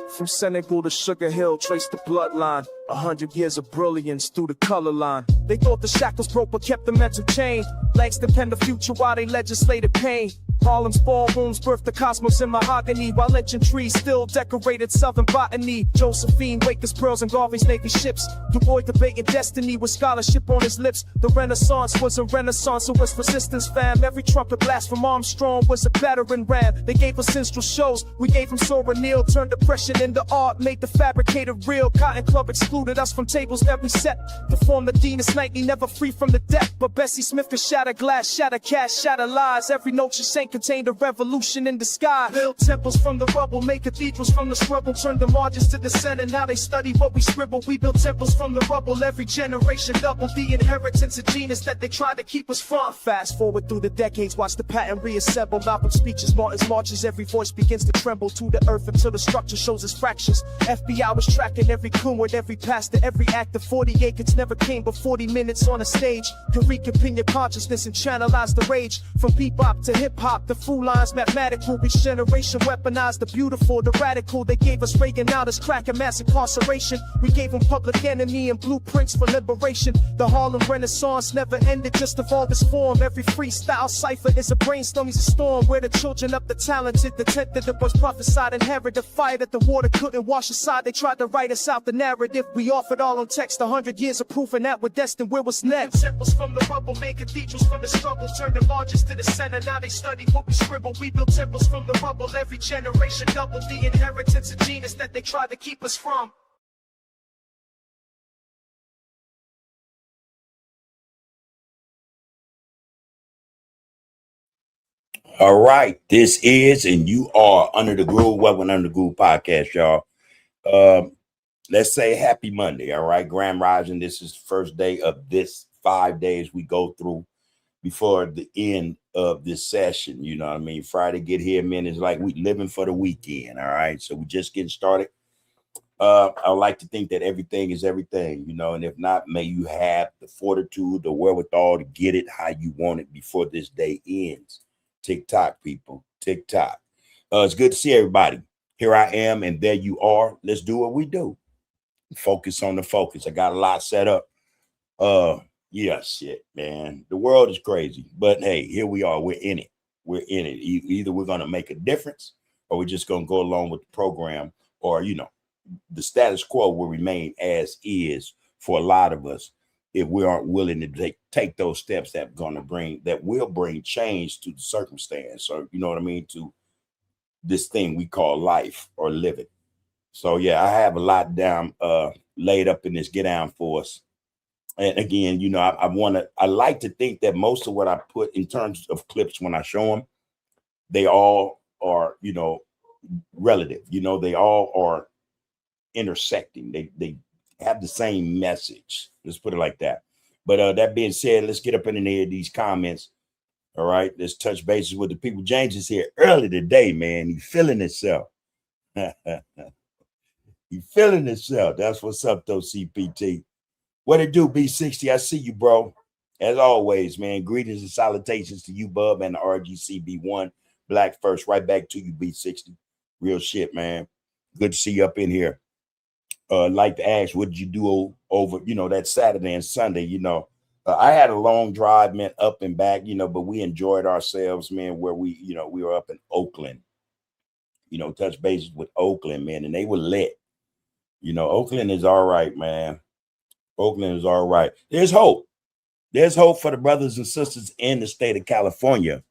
From Senegal to Sugar Hill, trace the bloodline. 100 years of brilliance through the color line. They thought the shackles broke but kept the mental chain. Langston penned the future while they legislated pain. Harlem's ballrooms birthed the cosmos in mahogany, while lynching trees still decorated southern botany. Josephine, Wakers, pearls, and Garvey's Navy ships. Du Bois debating destiny with scholarship on his lips. The Renaissance was a renaissance, it was resistance, fam. Every trumpet blast from Armstrong was a battering ram. They gave us minstrel shows, we gave them Sora Neal. Turned depression into art, made the fabricated real. Cotton Club excluded us from tables every set. To form the Venus nightly, never free from the deck. But Bessie Smith could shatter glass, shatter cash, shatter lies. Every note she sang contained a revolution in the sky. Build temples from the rubble, make cathedrals from the scrubble. Turned the margins to the center, now they study what we scribble. We built temples from the rubble, every generation double the inheritance of genius that they tried to keep us from. Fast forward through the decades, watch the pattern reassemble. Malcolm's speeches, Martin's marches, every voice begins to tremble to the earth until the structure shows its fractures. FBI was tracking every coon with every pastor, every actor. 40 acres never came but 40 minutes on a stage. Can reconvene your consciousness and channelize the rage. From bebop to hip-hop, the fool lines mathematical. Each generation weaponized the beautiful, the radical. They gave us Reagan, now there's crack and mass incarceration. We gave them Public Enemy and blueprints for liberation. The Harlem Renaissance never ended, just evolved its form. Every freestyle cipher is a brainstorm, he's a storm. Where the children of the talented, the tent that was prophesied, inherit the fire that the water couldn't wash aside. They tried to write us out the narrative. We offered all on text, 100 years of proof, and that we're destined where was next. Temples from the rubble, made cathedrals from the struggle. Turned the margins to the center, now they study what we scribble. We built temples from the rubble, every generation doubled the inheritance of genius that they tried to keep us from. All right, this is and you are Under the Groove. Welcome Under the Groove podcast, y'all. Let's say happy Monday. All right, Grand Rising. This is the first day of this 5 days we go through before the end of this session. You know what I mean? Friday get here, man. It's like we living for the weekend. All right, so we just getting started. I would like to think that everything is everything, you know, and if not, may you have the fortitude, the wherewithal to get it how you want it before this day ends. TikTok, people, TikTok. It's good to see everybody. Here I am, and there you are. Let's do what we do. Focus on the focus. I got a lot set up. Yeah, shit, man. The world is crazy, but hey, here we are. We're in it. We're in it. Either we're going to make a difference, or we're just going to go along with the program, or, you know, the status quo will remain as is for a lot of us if we aren't willing to take those steps that will bring change to the circumstance, or you know what I mean, to this thing we call life or living. So yeah, I have a lot down laid up in this get down for us. And again, you know, I like to think that most of what I put in terms of clips when I show them, they all are, you know, relative. You know, they all are intersecting. They have the same message. Let's put it like that. But that being said, let's get up in the air of these comments. All right, let's touch bases with the people. James is here early today, man. He's feeling himself. He's feeling himself. That's what's up, though, CPT. What it do, B60? I see you, bro. As always, man, greetings and salutations to you, Bub, and the RGCB1. Black first, right back to you, B60. Real shit, man. Good to see you up in here. Like to ask, what did you do over, you know, that Saturday and Sunday? You know, I had a long drive, man, up and back, you know, but we enjoyed ourselves, man, where we were up in Oakland, you know, touch bases with Oakland, man, and they were lit. You know, Oakland is all right, man. Oakland is all right. There's hope. There's hope for the brothers and sisters in the state of California,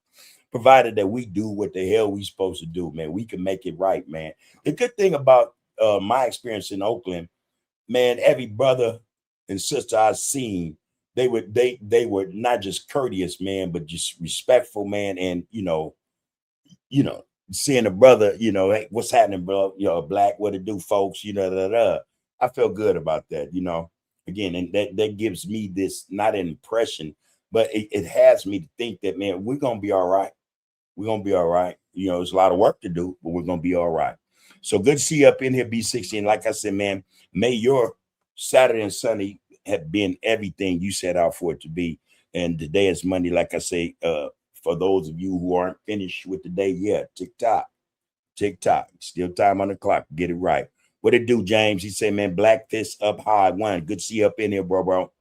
provided that we do what the hell we supposed to do, man. We can make it right, man. The good thing about my experience in Oakland, man, every brother and sister I've seen, they were not just courteous, man, but just respectful, man. And you know, seeing a brother, you know, hey, what's happening, bro? You know, black, what it do, folks? You know, I feel good about that, you know. Again, and that gives me this not an impression, but it has me to think that, man, we're gonna be all right. We're gonna be all right. You know, there's a lot of work to do, but we're gonna be all right. So good to see you up in here, B60. And like I said, man, may your Saturday and Sunday have been everything you set out for it to be. And today is Monday, like I say, for those of you who aren't finished with the day yet, TikTok. TikTok. Still time on the clock. Get it right. What it do, James? He said, man, black fist up high. One. Good to see you up in here, bro.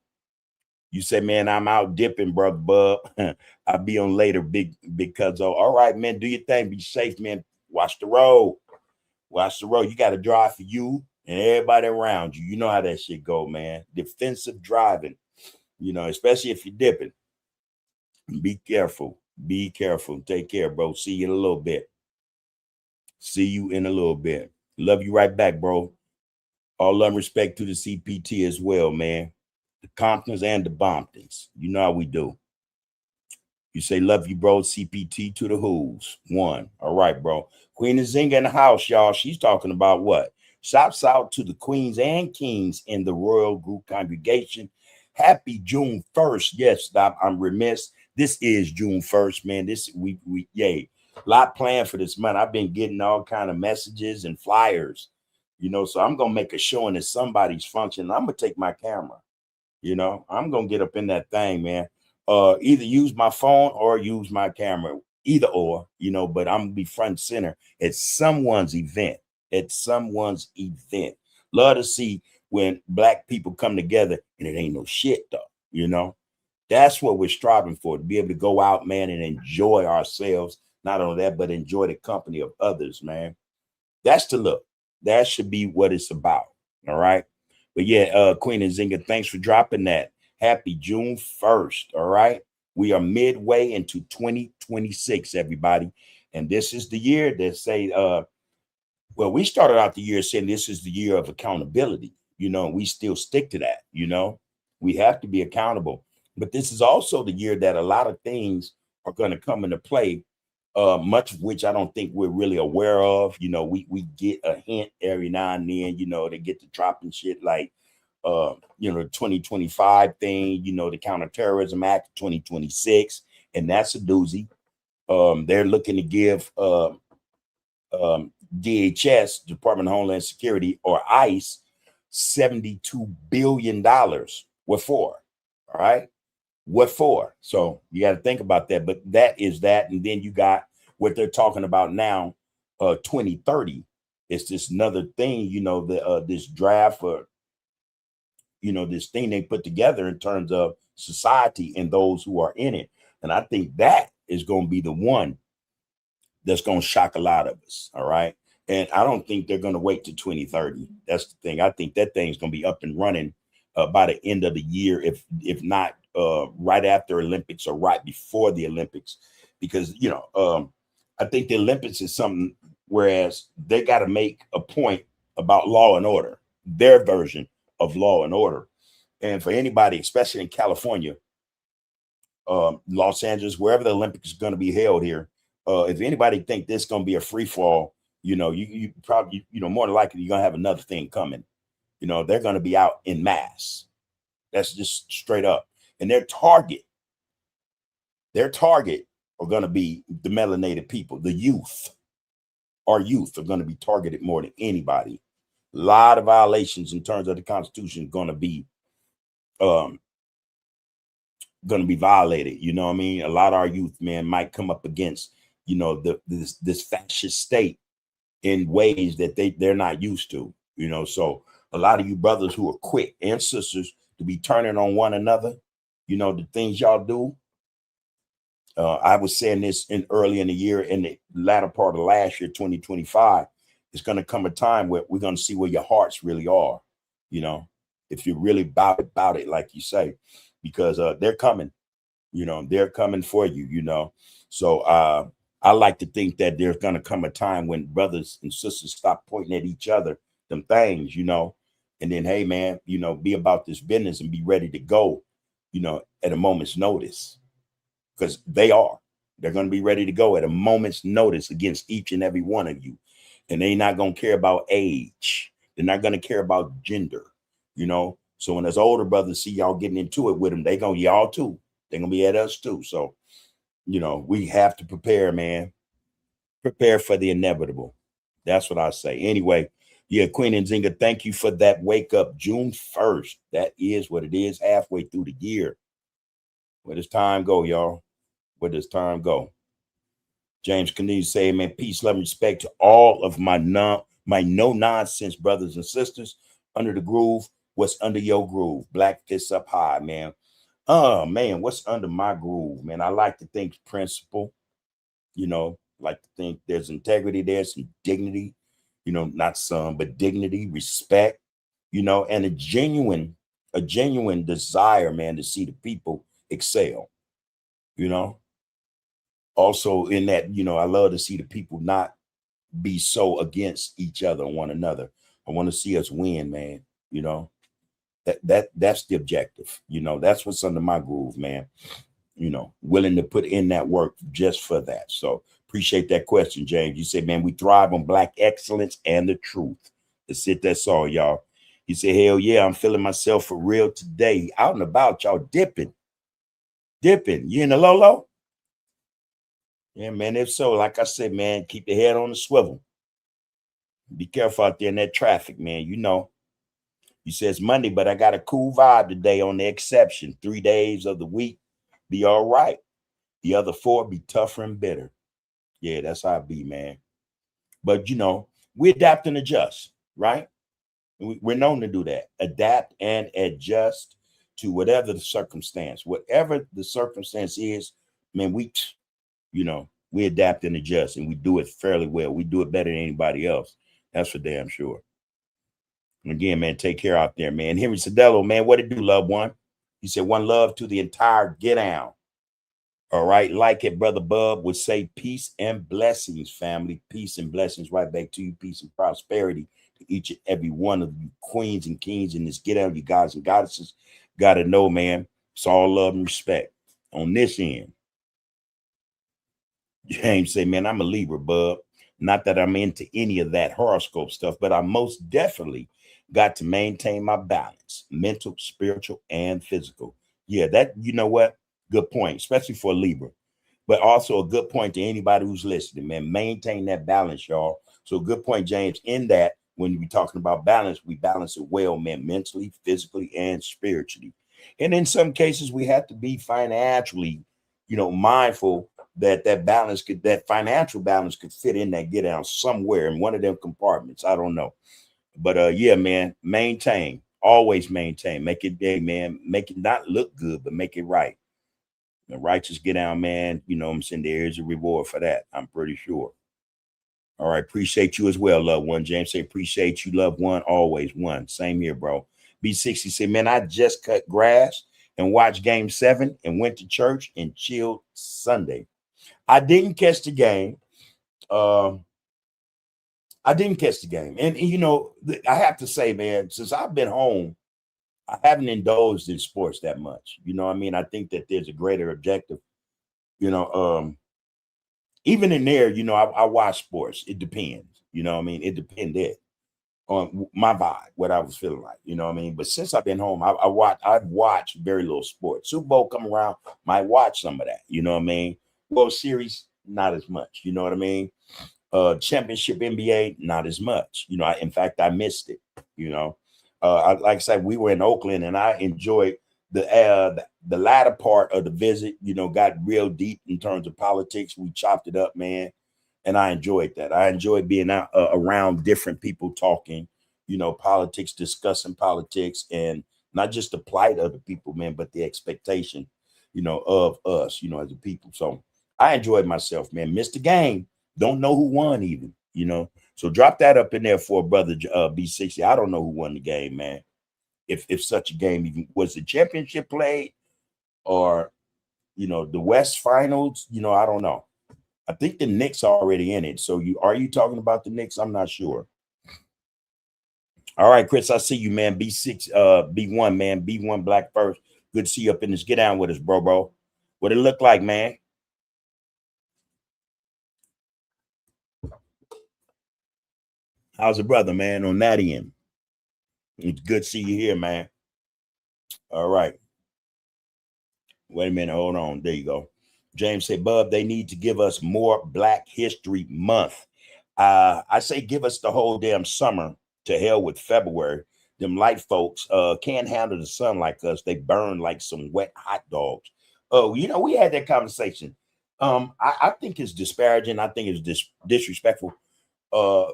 You say, man, I'm out dipping, brother Bub. I'll be on later, big cuzzo. All right, man. Do your thing. Be safe, man. Watch the road. Watch the road. You got to drive for you and everybody around you. You know how that shit go, man. Defensive driving, you know, especially if you're dipping. Be careful. Be careful. Take care, bro. See you in a little bit. See you in a little bit. Love you right back, bro. All love and respect to the CPT as well, man. The Comptons and the Bomptons. You know how we do. You say, love you, bro. CPT to the Who's. One. All right, bro. Queen Nzinga in the house, y'all. She's talking about what? Shouts out to the queens and kings in the Royal Group congregation. Happy June 1st. Yes, stop. I'm remiss. This is June 1st, man. This we yay. A lot planned for this month. I've been getting all kind of messages and flyers, you know, so I'm going to make a showing at somebody's function. I'm going to take my camera. You know, I'm going to get up in that thing, man. Either use my phone or use my camera, either or, you know, but I'm going to be front and center at someone's event, Love to see when black people come together and it ain't no shit though, you know. That's what we're striving for, to be able to go out, man, and enjoy ourselves. Not only that, but enjoy the company of others, man. That's the look. That should be what it's about. All right. But yeah, Queen Nzinga, thanks for dropping that. Happy June 1st. All right. We are midway into 2026, everybody. And this is the year that say, well, we started out the year saying this is the year of accountability. You know, we still stick to that. You know, we have to be accountable. But this is also the year that a lot of things are going to come into play, much of which I don't think we're really aware of. You know, we get a hint every now and then, you know, they get to dropping shit like, you know, the 2025 thing, you know, the Counterterrorism Act 2026, and that's a doozy. They're looking to give DHS, Department of Homeland Security, or ICE, $72 billion. What for? All right. What for? So you got to think about that. But that is that. And then you got what they're talking about now, 2030. It's this another thing, you know, this draft for, you know, this thing they put together in terms of society and those who are in it. And I think that is going to be the one that's going to shock a lot of us. All right. And I don't think they're going to wait to 2030. That's the thing. I think that thing's going to be up and running by the end of the year, if not right after Olympics or right before the Olympics, because, you know, I think the Olympics is something, whereas they got to make a point about law and order, their version of law and order. And for anybody, especially in California, Los Angeles, wherever the Olympics is going to be held here, if anybody think this is going to be a free fall, you know, you probably, you know, more than likely you're going to have another thing coming. You know, they're going to be out in mass. That's just straight up. And their target are going to be the melanated people, the youth. Our youth are going to be targeted more than anybody. A lot of violations in terms of the Constitution going to be violated. You know what I mean? A lot of our youth, man, might come up against, you know, this fascist state in ways that they're not used to, you know. So a lot of you brothers who are quick and sisters to be turning on one another, you know, the things y'all do. I was saying this early in the year, in the latter part of last year, 2025, it's going to come a time where we're going to see where your hearts really are, you know, if you're really about it, like you say, because they're coming, you know, they're coming for you, you know. So I like to think that there's going to come a time when brothers and sisters stop pointing at each other, them things, you know, and then, hey, man, you know, be about this business and be ready to go, you know, at a moment's notice, because they're going to be ready to go at a moment's notice against each and every one of you. And they're not going to care about age. They're not going to care about gender, you know. So when those older brothers see y'all getting into it with them, they're going to y'all too. They're going to be at us too. So, you know, we have to prepare, man. Prepare for the inevitable. That's what I say. Anyway, yeah, Queen Nzinga, thank you for that wake up. June 1st. That is what it is, halfway through the year. Where does time go, y'all? Where does time go? James Canese say, man, peace, love, and respect to all of my no nonsense brothers and sisters under the groove. What's under your groove? Black fists up high, man. Oh man, what's under my groove, man? I like to think principle, like to think there's integrity there, some dignity, not some, but dignity, respect, and a genuine desire, man, to see the people excel, Also in that, I love to see the people not be so against each other, one another. I want to see us win, man. That's the objective. That's what's under my groove, man. Willing to put in that work just for that. So appreciate that question, James. You said, man, we thrive on Black excellence and the truth. That's it. That's all, y'all. He said, hell yeah, I'm feeling myself for real today. Out and about, y'all dipping. You in the Lolo? Yeah, man. If so, like I said, man, keep the head on the swivel. Be careful out there in that traffic, man. You say it's Monday, but I got a cool vibe today on the exception. 3 days of the week be all right. The other 4 be tougher and bitter. Yeah, that's how it be, man. But, we adapt and adjust, right? We're known to do that. Adapt and adjust to whatever the circumstance. Whatever the circumstance is, man, we adapt and adjust, and we do it fairly well. We do it better than anybody else. That's for damn sure. And again, man, take care out there, man. Henry Sadello, man, what it do, loved one? He said, one love to the entire Get Down. All right, like it, Brother Bub would say, peace and blessings, family. Peace and blessings right back to you. Peace and prosperity to each and every one of you queens and kings in this Get Down, you guys and goddesses. Got to know, man, it's all love and respect on this end. James say, man, I'm a Libra, Bub. Not that I'm into any of that horoscope stuff, but I most definitely got to maintain my balance, mental, spiritual, and physical. Yeah, that, you know what? Good point, especially for Libra, but also a good point to anybody who's listening, man. Maintain that balance, y'all. So good point, James, in that when we're talking about balance, we balance it well, man, mentally, physically, and spiritually. And in some cases, we have to be financially, mindful that that financial balance could fit in that Get Down somewhere in one of them compartments. I don't know. But yeah, man, maintain, always maintain, make it big, man, make it not look good, but make it right. The righteous Get Down, man, I'm saying there is a reward for that. I'm pretty sure. All right. Appreciate you as well, loved one. James say, appreciate you, loved one. Always one. Same here, bro. B60 say, man, I just cut grass and watched Game 7 and went to church and chilled Sunday. I didn't catch the game. And I have to say, man, since I've been home, I haven't indulged in sports that much. I think that there's a greater objective, even in there, I watch sports. It depends, it depended on my vibe, what I was feeling like, but since I've been home, I've watched very little sports. Super Bowl come around, might watch some of that, World Series, not as much, championship NBA, not as much, in fact, I missed it, like I said, we were in Oakland and I enjoyed the latter part of the visit, got real deep in terms of politics. We chopped it up, man. And I enjoyed that. I enjoyed being out around different people talking, politics, discussing politics, and not just the plight of the people, man, but the expectation, of us, as a people. So I enjoyed myself, man. Missed the game. Don't know who won even, So drop that up in there for brother B60. I don't know who won the game, man. If such a game even was the championship played or, the West Finals, I don't know. I think the Knicks are already in it. So are you talking about the Knicks? I'm not sure. All right, Chris, I see you, man. B6, B1, man. B1 Black First. Good to see you up in this. Get down with us, bro. What it look like, man? How's the brother, man, on that end? It's good to see you here, man. All right. Wait a minute. Hold on. There you go. James said, Bub, they need to give us more Black History Month. I say give us the whole damn summer. To hell with February. Them light folks can't handle the sun like us. They burn like some wet hot dogs. Oh, we had that conversation. I think it's disparaging. I think it's disrespectful uh,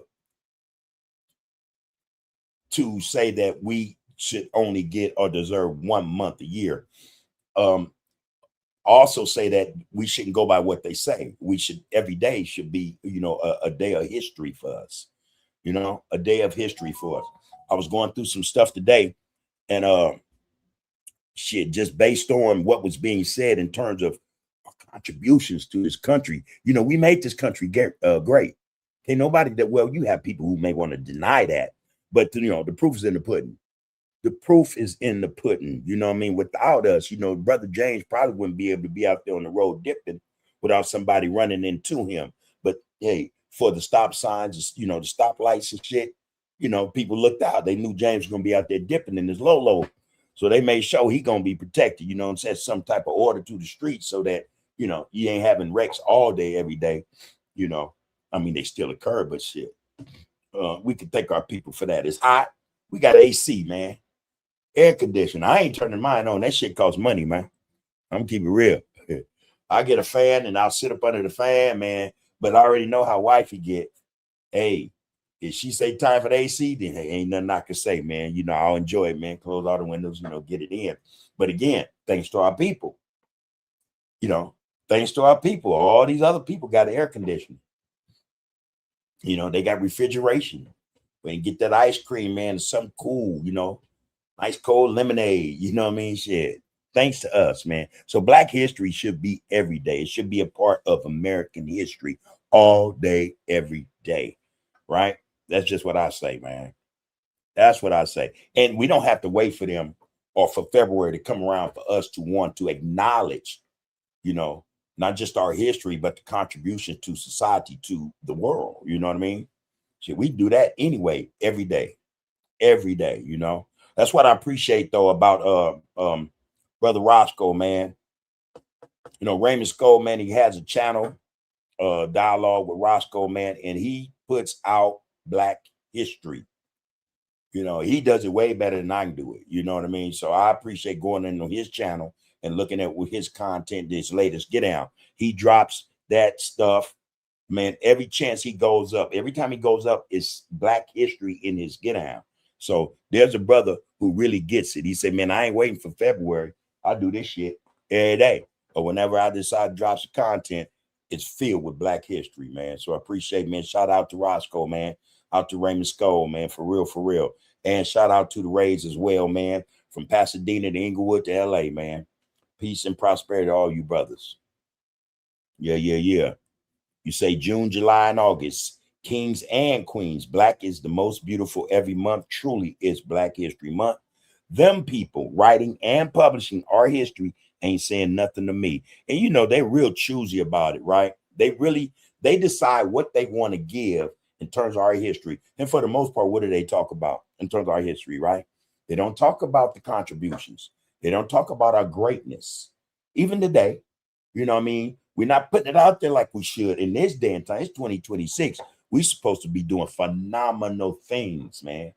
to say that we should only get or deserve 1 month a year. Um, also say that we shouldn't go by what they say. We should, every day should be, a day of history for us, a day of history for us. I was going through some stuff today, and shit, just based on what was being said in terms of our contributions to this country. We made this country great. Okay, nobody that, well, you have people who may want to deny that, but the proof is in the pudding. The proof is in the pudding. You know what I mean? Without us, Brother James probably wouldn't be able to be out there on the road dipping without somebody running into him. But hey, for the stop signs, the stoplights and shit, people looked out. They knew James was gonna be out there dipping in his low. So they made sure he gonna be protected, and set some type of order to the streets so that, you ain't having wrecks all day, every day. I mean, they still occur, but shit. We can thank our people for that. It's hot. We got AC, man. Air conditioner. I ain't turning mine on. That shit costs money, man. I'm gonna keep it real. I get a fan and I'll sit up under the fan, man. But I already know how wifey get. Hey, if she say time for the AC, then hey, ain't nothing I can say, man. I'll enjoy it, man. Close all the windows, get it in. But again, thanks to our people. Thanks to our people. All these other people got air conditioning. They got refrigeration. When you get that ice cream, man, something cool, nice cold lemonade, you know what I mean? Shit. Thanks to us, man. So Black history should be every day. It should be a part of American history all day, every day. Right? That's just what I say, man. That's what I say. And we don't have to wait for them or for February to come around for us to want to acknowledge, not just our history, but the contribution to society, to the world. You know what I mean? Shit, we do that anyway, every day. Every day, That's what I appreciate though about Brother Roscoe, man. Raymond Skull, man, he has a channel, dialogue with Roscoe, man, and he puts out Black history. He does it way better than I can do it. You know what I mean? So I appreciate going into his channel and looking at his content, this latest Get Down. He drops that stuff, man, every chance he goes up. Every time he goes up, it's Black history in his Get Down. So there's a brother who really gets it. He said, man, I ain't waiting for February. I do this shit every day. Or whenever I decide to drop some content, it's filled with Black history, man. So I appreciate, man. Shout out to Roscoe, man. Out to Raymond Skull, man. For real, for real. And shout out to the Rays as well, man. From Pasadena to Inglewood to LA, man. Peace and prosperity to all you brothers. Yeah. You say June, July, and August. Kings and queens. Black is the most beautiful every month. Truly is Black History Month. Them people writing and publishing our history ain't saying nothing to me. And they real choosy about it, right? They decide what they want to give in terms of our history. And for the most part, what do they talk about in terms of our history, right? They don't talk about the contributions. They don't talk about our greatness. Even today, you know what I mean? We're not putting it out there like we should in this day and time. It's 2026. We're supposed to be doing phenomenal things, man.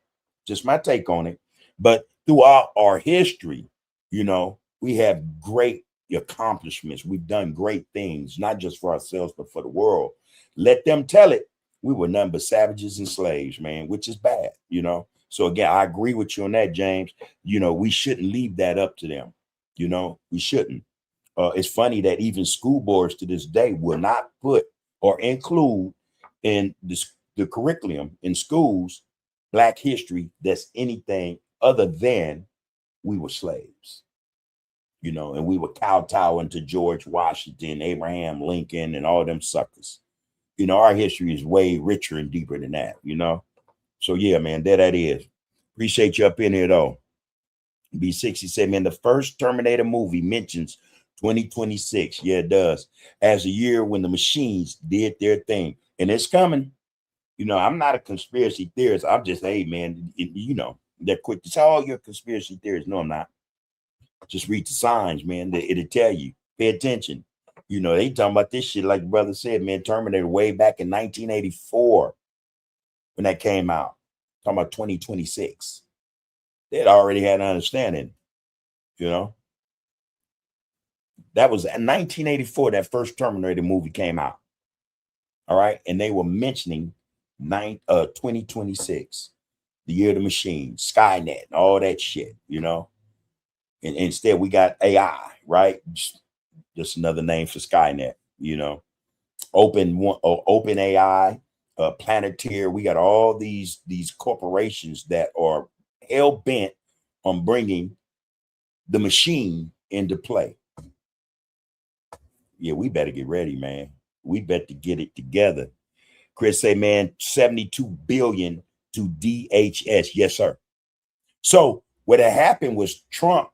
Just my take on it. But throughout our history, we have great accomplishments. We've done great things, not just for ourselves, but for the world. Let them tell it. We were none but savages and slaves, man, which is bad, So again, I agree with you on that, James. We shouldn't leave that up to them. We shouldn't. It's funny that even school boards to this day will not put or include in the curriculum in schools Black history that's anything other than we were slaves, and we were kowtowing to George Washington, Abraham Lincoln, and all them suckers. Our history is way richer and deeper than that, So yeah, man, there that is. Appreciate you up in here though. B60 said, man, the first Terminator movie mentions 2026. Yeah, it does. As a year when the machines did their thing. And it's coming. I'm not a conspiracy theorist. I'm just, hey, man, they're quick to say, oh, you're a conspiracy theorist. No, I'm not. Just read the signs, man. It'll tell you. Pay attention. They talking about this shit, like the brother said, man, Terminator way back in 1984 when that came out. Talking about 2026. They'd already had an understanding, That was in 1984, that first Terminator movie came out. All right. And they were mentioning 2026, the year of the machine, Skynet, and all that shit, you know. And instead, we got AI, right? Just another name for Skynet, you know. Open AI, Planeteer. We got all these corporations that are hell bent on bringing the machine into play. Yeah, we better get ready, man. We better get it together. Chris say, man, 72 billion to DHS. Yes, sir. So what had happened was Trump,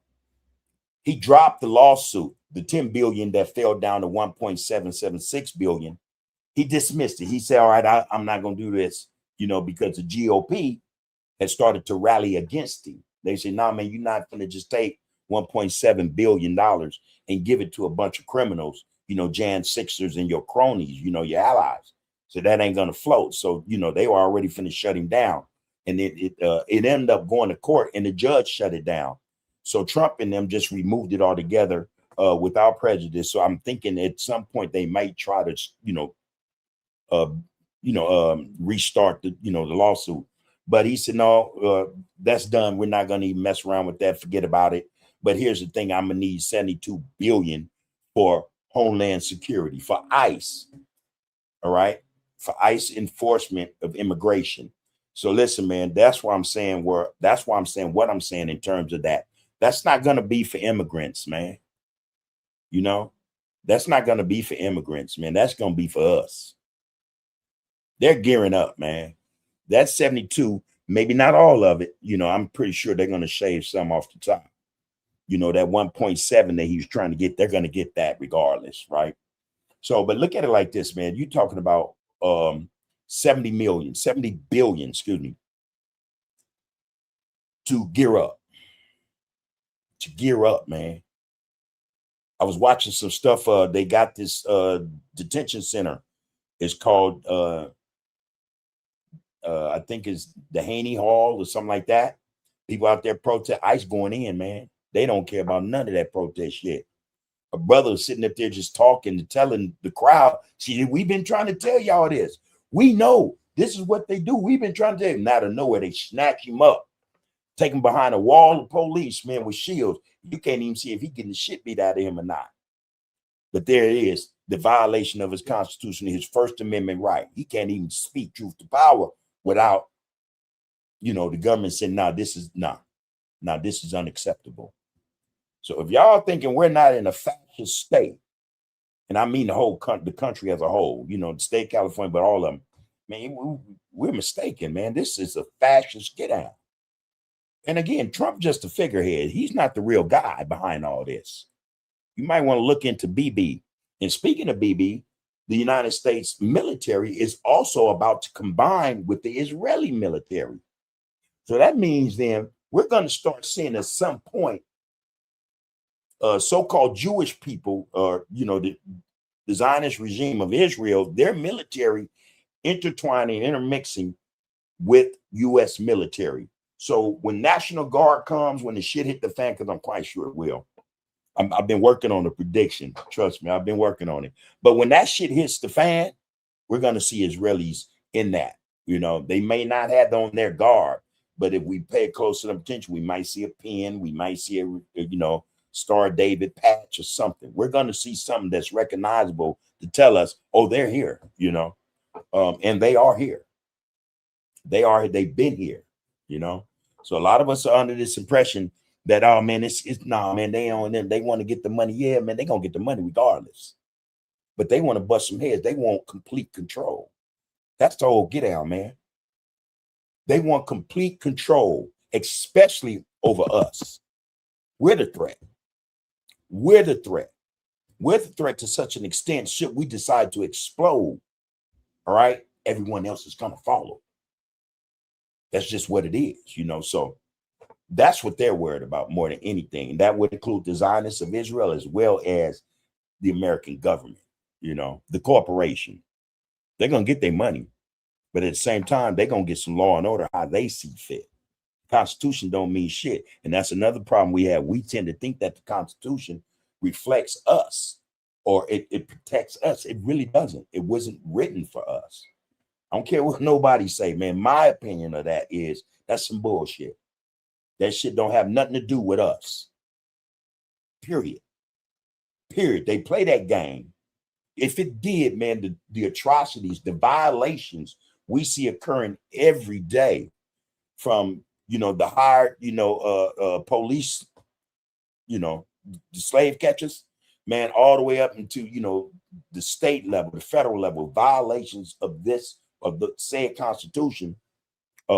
he dropped the lawsuit, the 10 billion that fell down to 1.776 billion. He dismissed it. He said, all right, I'm not going to do this, you know, because the GOP has started to rally against him. They say, nah, man, you're not going to just take $1.7 billion and give it to a bunch of criminals, you know, Jan Sixers and your cronies, you know, your allies. So that ain't going to float. So, you know, they were already finna shut him down. And it ended up going to court and the judge shut it down. So Trump and them just removed it altogether without prejudice. So I'm thinking at some point they might try to, restart the lawsuit. But he said, no, that's done. We're not going to even mess around with that. Forget about it. But here's the thing. I'm going to need 72 billion for Homeland Security, for ICE. All right. For ICE enforcement of immigration. So listen, man, that's why I'm saying what I'm saying in terms of that. That's not going to be for immigrants, man. You know, that's not going to be for immigrants, man. That's going to be for us. They're gearing up, man. That's 72, maybe not all of it. You know, I'm pretty sure they're going to shave some off the top. You know, that 1.7 that he was trying to get, they're going to get that regardless, right? So, but look at it like this, man. You're talking about 70 billion, excuse me, to gear up. To gear up, man. I was watching some stuff. They got this detention center. It's called I think it's the Haney Hall or something like that. People out there protest, ICE going in, man. They don't care about none of that protest shit. A brother was sitting up there just talking and telling the crowd, see, we've been trying to tell y'all this. We know this is what they do. We've been trying to tell you. Out of nowhere, they snatch him up, take him behind a wall of police, man, with shields. You can't even see if he getting the shit beat out of him or not. But there it is, the violation of his Constitution, his First Amendment right. He can't even speak truth to power without, you know, the government saying, this is unacceptable. So if y'all thinking we're not in a fascist state, and I mean the country as a whole, you know, the state of California, but all of them, man, we're mistaken, man. This is a fascist get out. And again, Trump just a figurehead. He's not the real guy behind all this. You might want to look into BB. And speaking of BB, the United States military is also about to combine with the Israeli military. So that means then we're going to start seeing at some point so-called Jewish people, or, you know, the Zionist regime of Israel, their military intertwining, intermixing with U.S. military. So when National Guard comes, when the shit hit the fan, because I'm quite sure it will. I've been working on the prediction. Trust me, I've been working on it. But when that shit hits the fan, we're going to see Israelis in that. You know, they may not have on their guard, but if we pay close enough attention, we might see a pin. We might see a Star David patch or something. We're going to see something that's recognizable to tell us, oh, they're here, you know, and they are here. They've been here, you know. So a lot of us are under this impression that, oh man, man, they want to get the money. Yeah, man, they're gonna get the money regardless. But they want to bust some heads. They want complete control. That's the whole get out, man. They want complete control, especially over us. We're the threat. We're the threat. We're the threat to such an extent, should we decide to explode, all right, everyone else is gonna follow. That's just what it is, you know. So that's what they're worried about more than anything. And that would include the Zionists of Israel as well as the American government, you know, the corporation. They're going to get their money. But at the same time, they're going to get some law and order how they see fit. The Constitution don't mean shit. And that's another problem we have. We tend to think that the Constitution reflects us or it protects us. It really doesn't. It wasn't written for us. I don't care what nobody say, man. My opinion of that is that's some bullshit. That shit don't have nothing to do with us. Period. Period. They play that game. If it did, man, the atrocities, the violations we see occurring every day from, the hired, police, the slave catchers, man, all the way up into, the state level, the federal level, violations of the said constitution,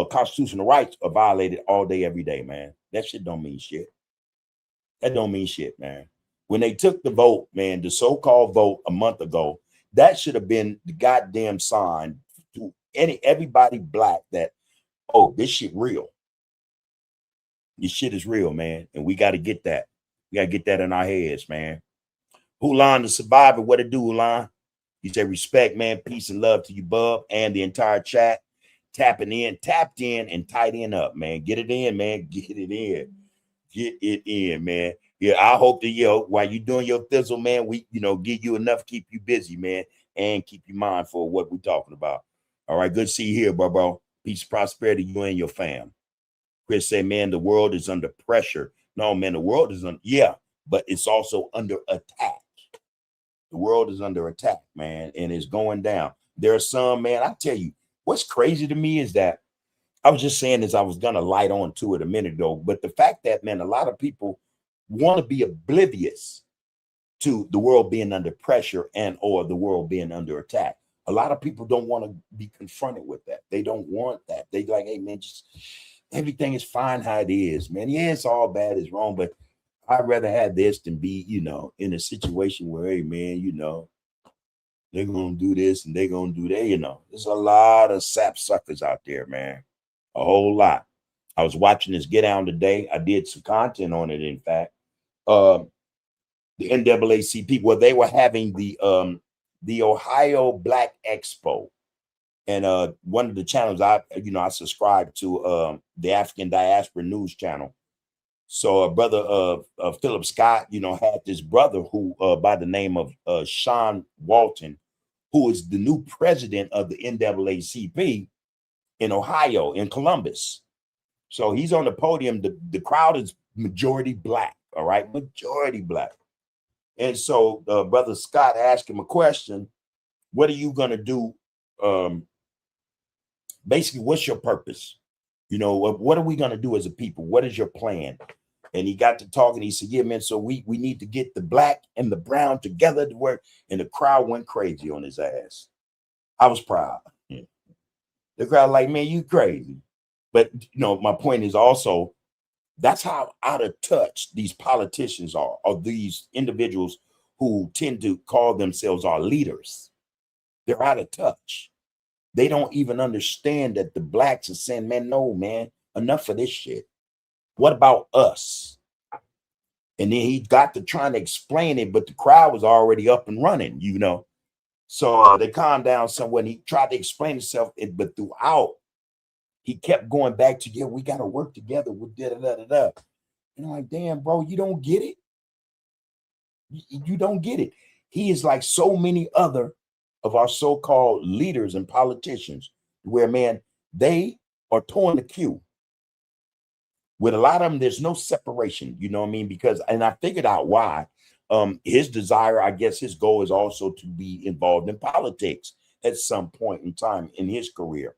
constitutional rights are violated all day, every day, man. That shit don't mean shit. That don't mean shit, man. When they took the vote, man, the so-called vote a month ago, that should have been the goddamn sign to everybody black that, oh, this shit real. This shit is real, man. And we got to get that. We got to get that in our heads, man. Hulan the survivor, what it do, Hulan? He said, respect, man, peace and love to you, bub, and the entire chat. Tapped in, and tight in up, man. Get it in, man. Get it in. Get it in, man. Yeah, I hope that, while you doing your thizzle, man, we, give you enough, keep you busy, man, and keep you mindful of what we're talking about. All right, good to see you here, bro. Peace, prosperity, you and your fam. Chris said, man, the world is under pressure. No, man, the world is but it's also under attack. The world is under attack, man, and it's going down. There are some, man, I tell you, what's crazy to me is that I was just saying this, I was going to light on to it a minute ago, but the fact that, man, a lot of people want to be oblivious to the world being under pressure and or the world being under attack. A lot of people don't want to be confronted with that. They don't want that. They like, hey, man, just everything is fine how it is, man. Yeah, it's all bad, it's wrong, but I'd rather have this than be, in a situation where, hey, man, they're going to do this and they're going to do that, There's a lot of sap suckers out there, man. A whole lot. I was watching this Get Down today. I did some content on it, in fact. The NAACP, where they were having the Ohio Black Expo. And one of the channels I subscribe to, the African Diaspora News Channel. So a brother of Philip Scott, had this brother who by the name of Sean Walton, who is the new president of the NAACP in Ohio, in Columbus. So he's on the podium. The crowd is majority black, all right? Majority black. And so Brother Scott asked him a question. What are you going to do? Basically, what's your purpose? What are we going to do as a people? What is your plan? And he got to talking. He said, yeah, man, so we need to get the black and the brown together to work. And the crowd went crazy on his ass. I was proud. The crowd like, man, you crazy. But, my point is also, that's how out of touch these politicians are, or these individuals who tend to call themselves our leaders. They're out of touch. They don't even understand that the blacks are saying, man, no, man, enough of this shit. What about us? And then he got to trying to explain it, but the crowd was already up and running, So they calmed down somewhat. And he tried to explain himself, but throughout, he kept going back to, yeah, we got to work together with da-da-da-da-da. And I'm like, damn, bro, you don't get it? You don't get it. He is like so many other of our so-called leaders and politicians where, man, they are towing the queue. With a lot of them, there's no separation, you know what I mean? Because, and I figured out why. His desire, I guess his goal is also to be involved in politics at some point in time in his career.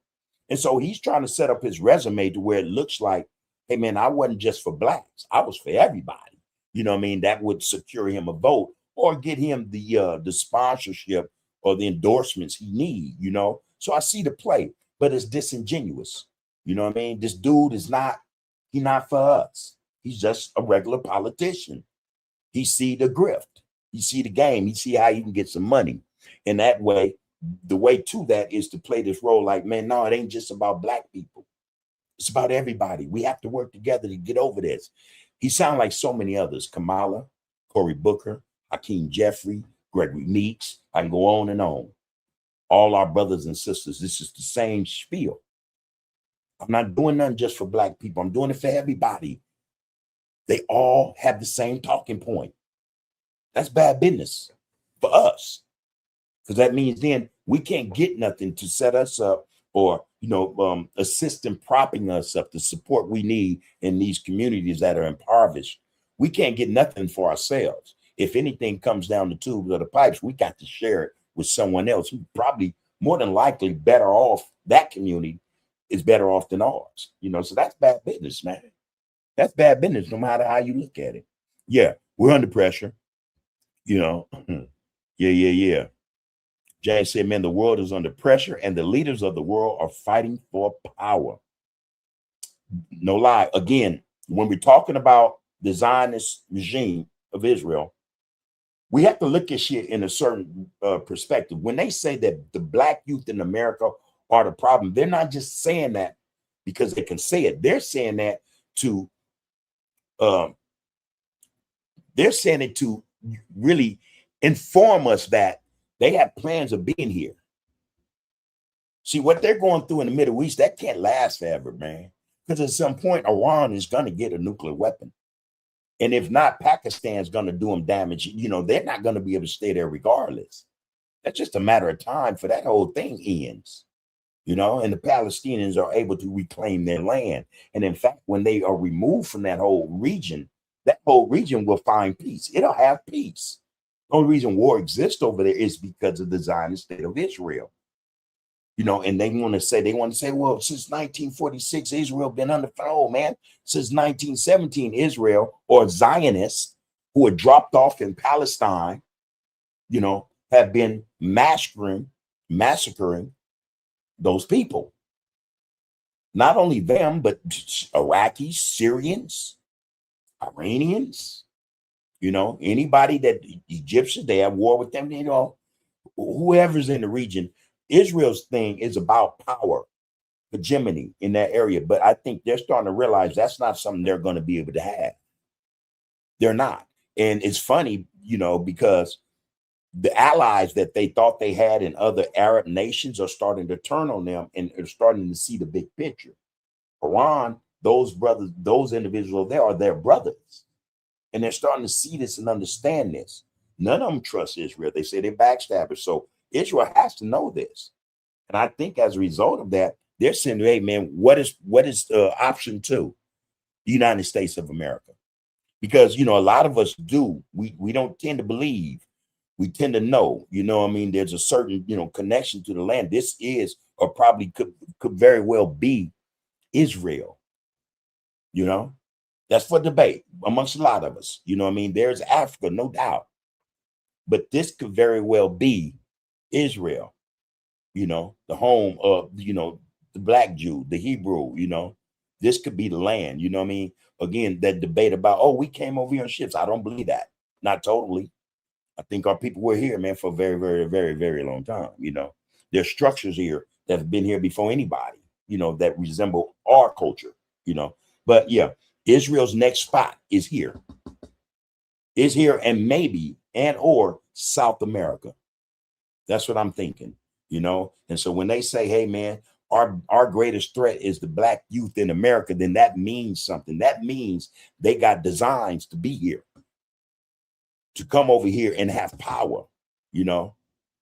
And so he's trying to set up his resume to where it looks like, hey, man, I wasn't just for blacks. I was for everybody. You know what I mean? That would secure him a vote or get him the sponsorship or the endorsements he need, So I see the play, but it's disingenuous. You know what I mean? This dude is not, he's not for us. He's just a regular politician. He see the grift. He see the game. He see how he can get some money. And that way, the way to that is to play this role like, man, no, it ain't just about black people. It's about everybody. We have to work together to get over this. He sounds like so many others. Kamala, Cory Booker, Hakeem Jeffrey, Gregory Meeks. I can go on and on. All our brothers and sisters. This is the same spiel. I'm not doing nothing just for black people. I'm doing it for everybody. They all have the same talking point. That's bad business for us, because that means then we can't get nothing to set us up or assist in propping us up, the support we need in these communities that are impoverished. We can't get nothing for ourselves. If anything comes down the tubes or the pipes, we got to share it with someone else who probably more than likely better off. That community is better off than ours. So that's bad business, man. That's bad business, no matter how you look at it. Yeah, we're under pressure. Yeah. James said, man, the world is under pressure and the leaders of the world are fighting for power. No lie. Again, when we're talking about the Zionist regime of Israel, we have to look at shit in a certain perspective. When they say that the black youth in America are the problem, they're not just saying that because they can say it. They're saying that to really inform us that they have plans of being here. See, what they're going through in the Middle East, that can't last forever, man. Because at some point, Iran is going to get a nuclear weapon. And if not, Pakistan's going to do them damage. They're not going to be able to stay there regardless. That's just a matter of time for that whole thing ends. And the Palestinians are able to reclaim their land. And in fact, when they are removed from that whole region will find peace. It'll have peace. The only reason war exists over there is because of the Zionist state of Israel. And they want to say, well, since 1946, Israel been under control, man. Since 1917, Israel or Zionists who are dropped off in Palestine, have been massacring those people. Not only them, but Iraqis, Syrians, Iranians, anybody that Egyptians, they have war with them, whoever's in the region. Israel's thing is about power, hegemony in that area. But I think they're starting to realize that's not something they're going to be able to have. They're not. And it's funny, because the allies that they thought they had in other Arab nations are starting to turn on them and are starting to see the big picture. Iran, those brothers, those individuals there are their brothers. And they're starting to see this and understand this. None of them trust Israel. They say they're backstabbers. So Israel has to know this. And I think as a result of that, they're saying, hey, man, what is option two? The United States of America. Because, a lot of us do. We don't tend to believe. We tend to know, there's a certain, connection to the land. This is, or probably could very well be Israel. That's for debate amongst a lot of us. There's Africa, no doubt. But this could very well be Israel, the home of, the black Jew, the Hebrew, this could be the land, Again, that debate about, we came over here on ships. I don't believe that. Not totally. I think our people were here, man, for a very, very, very, very long time. There's structures here that have been here before anybody, that resemble our culture, But yeah, Israel's next spot is here. And maybe, or South America. That's what I'm thinking, And so when they say, hey, man, our greatest threat is the black youth in America, then that means something. That means they got designs to be here, to come over here and have power,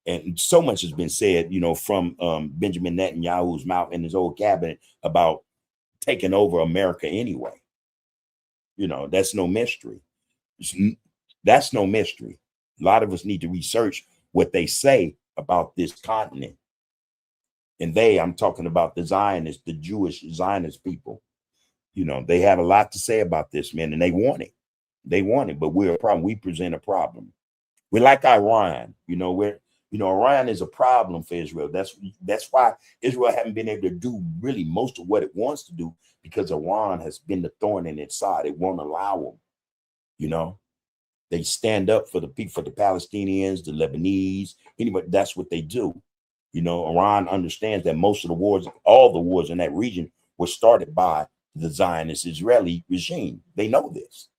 And so much has been said, from Benjamin Netanyahu's mouth and his old cabinet about taking over America anyway. That's no mystery. That's no mystery. A lot of us need to research what they say about this continent. And I'm talking about the Zionists, the Jewish Zionist people. They have a lot to say about this, man, and they want it. They want it, but we're a problem. We present a problem. We're like Iran, Iran is a problem for Israel. That's why Israel haven't been able to do really most of what it wants to do, because Iran has been the thorn in its side. It won't allow them, They stand up for the people, for the Palestinians, the Lebanese, anybody. That's what they do. Iran understands that most of the wars, all the wars in that region were started by the Zionist Israeli regime. They know this.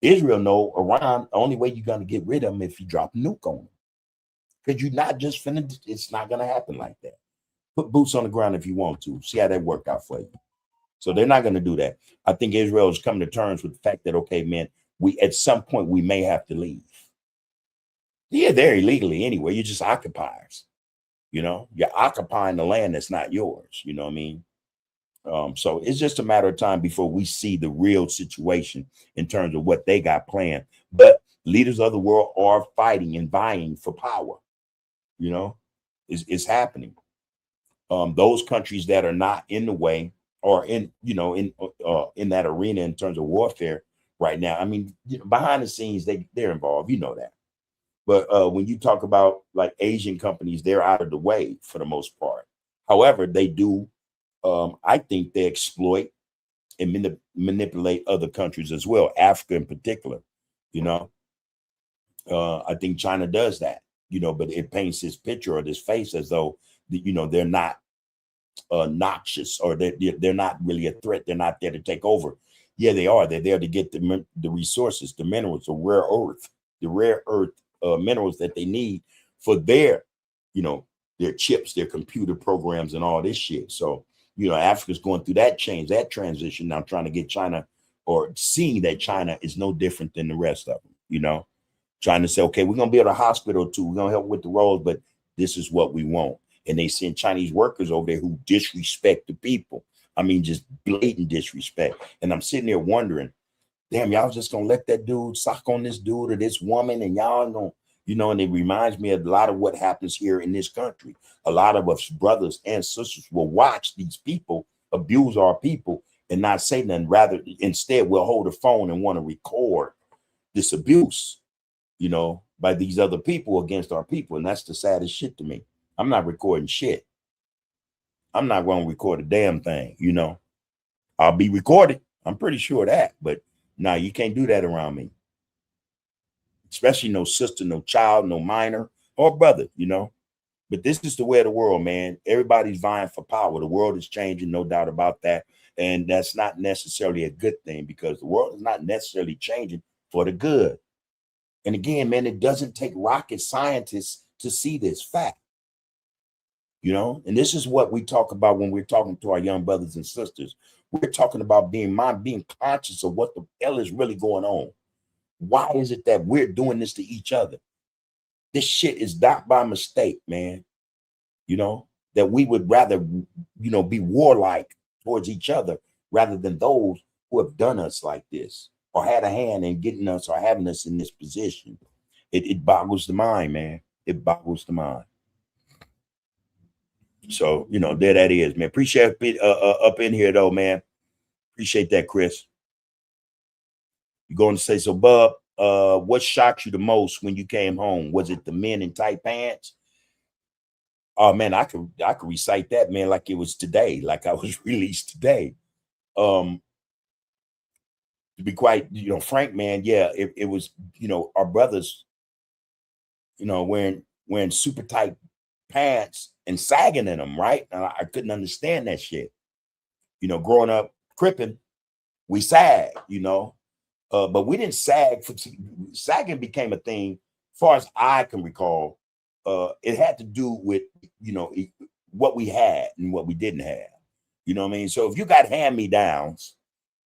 Israel know Iran, the only way you're going to get rid of them if you drop a nuke on them. Because you're not just finna, it's not going to happen like that. Put boots on the ground if you want to. See how that work out for you. So they're not going to do that. I think Israel is coming to terms with the fact that, okay, man, at some point we may have to leave. Yeah, they're illegally anyway. You're just occupiers. You know, you're occupying the land that's not yours. You know what I mean? So it's just a matter of time before we see the real situation in terms of what they got planned. But leaders of the world are fighting and vying for power. You know, it's happening. Those countries that are not in the way or in that arena in terms of warfare right now. I mean, behind the scenes, they're involved. You know that. But when you talk about like Asian companies, they're out of the way for the most part. However, they do. I think they exploit and manipulate other countries as well, Africa in particular. You know, I think China does that. You know, but it paints this picture or this face as though they're not noxious or they're not really a threat. They're not there to take over. Yeah, they are. They're there to get the resources, the minerals, the rare earth minerals that they need for their chips, their computer programs, and all this shit. So Africa's going through that change, that transition now, trying to get China or seeing that China is no different than the rest of them. Trying to say, okay, we're gonna build a hospital too. We're gonna help with the roads, but this is what we want. And they send Chinese workers over there who disrespect the people. I mean, just blatant disrespect. And I'm sitting there wondering, damn, y'all just gonna let that dude suck on this dude or this woman, and y'all gonna, and it reminds me of a lot of what happens here in this country. A lot of us brothers and sisters will watch these people abuse our people and not say nothing. Rather, instead, we'll hold a phone and want to record this abuse, by these other people against our people. And that's the saddest shit to me. I'm not recording shit. I'm not going to record a damn thing, I'll be recorded. I'm pretty sure of that. But no, you can't do that around me. Especially no sister, no child, no minor or brother, But this is the way of the world, man. Everybody's vying for power. The world is changing, no doubt about that. And that's not necessarily a good thing because the world is not necessarily changing for the good. And again, man, it doesn't take rocket scientists to see this fact. And this is what we talk about when we're talking to our young brothers and sisters. We're talking about being conscious of what the hell is really going on. Why is it that we're doing this to each other? This shit is not by mistake, man. That we would rather, be warlike towards each other rather than those who have done us like this or had a hand in getting us or having us in this position. It boggles the mind, man. It boggles the mind. So, there that is, man. Appreciate it up in here, though, man. Appreciate that, Chris. You're going to say, so, Bub, what shocked you the most when you came home? Was it the men in tight pants? Oh, man, I could recite that, man, like it was today, like I was released today. To be quite, frank, man, yeah, it was, our brothers, wearing super tight pants and sagging in them, right? And I couldn't understand that shit. Growing up crippin', we sag, but we didn't sag. Sagging became a thing, as far as I can recall. It had to do with, what we had and what we didn't have. You know what I mean? So if you got hand-me-downs,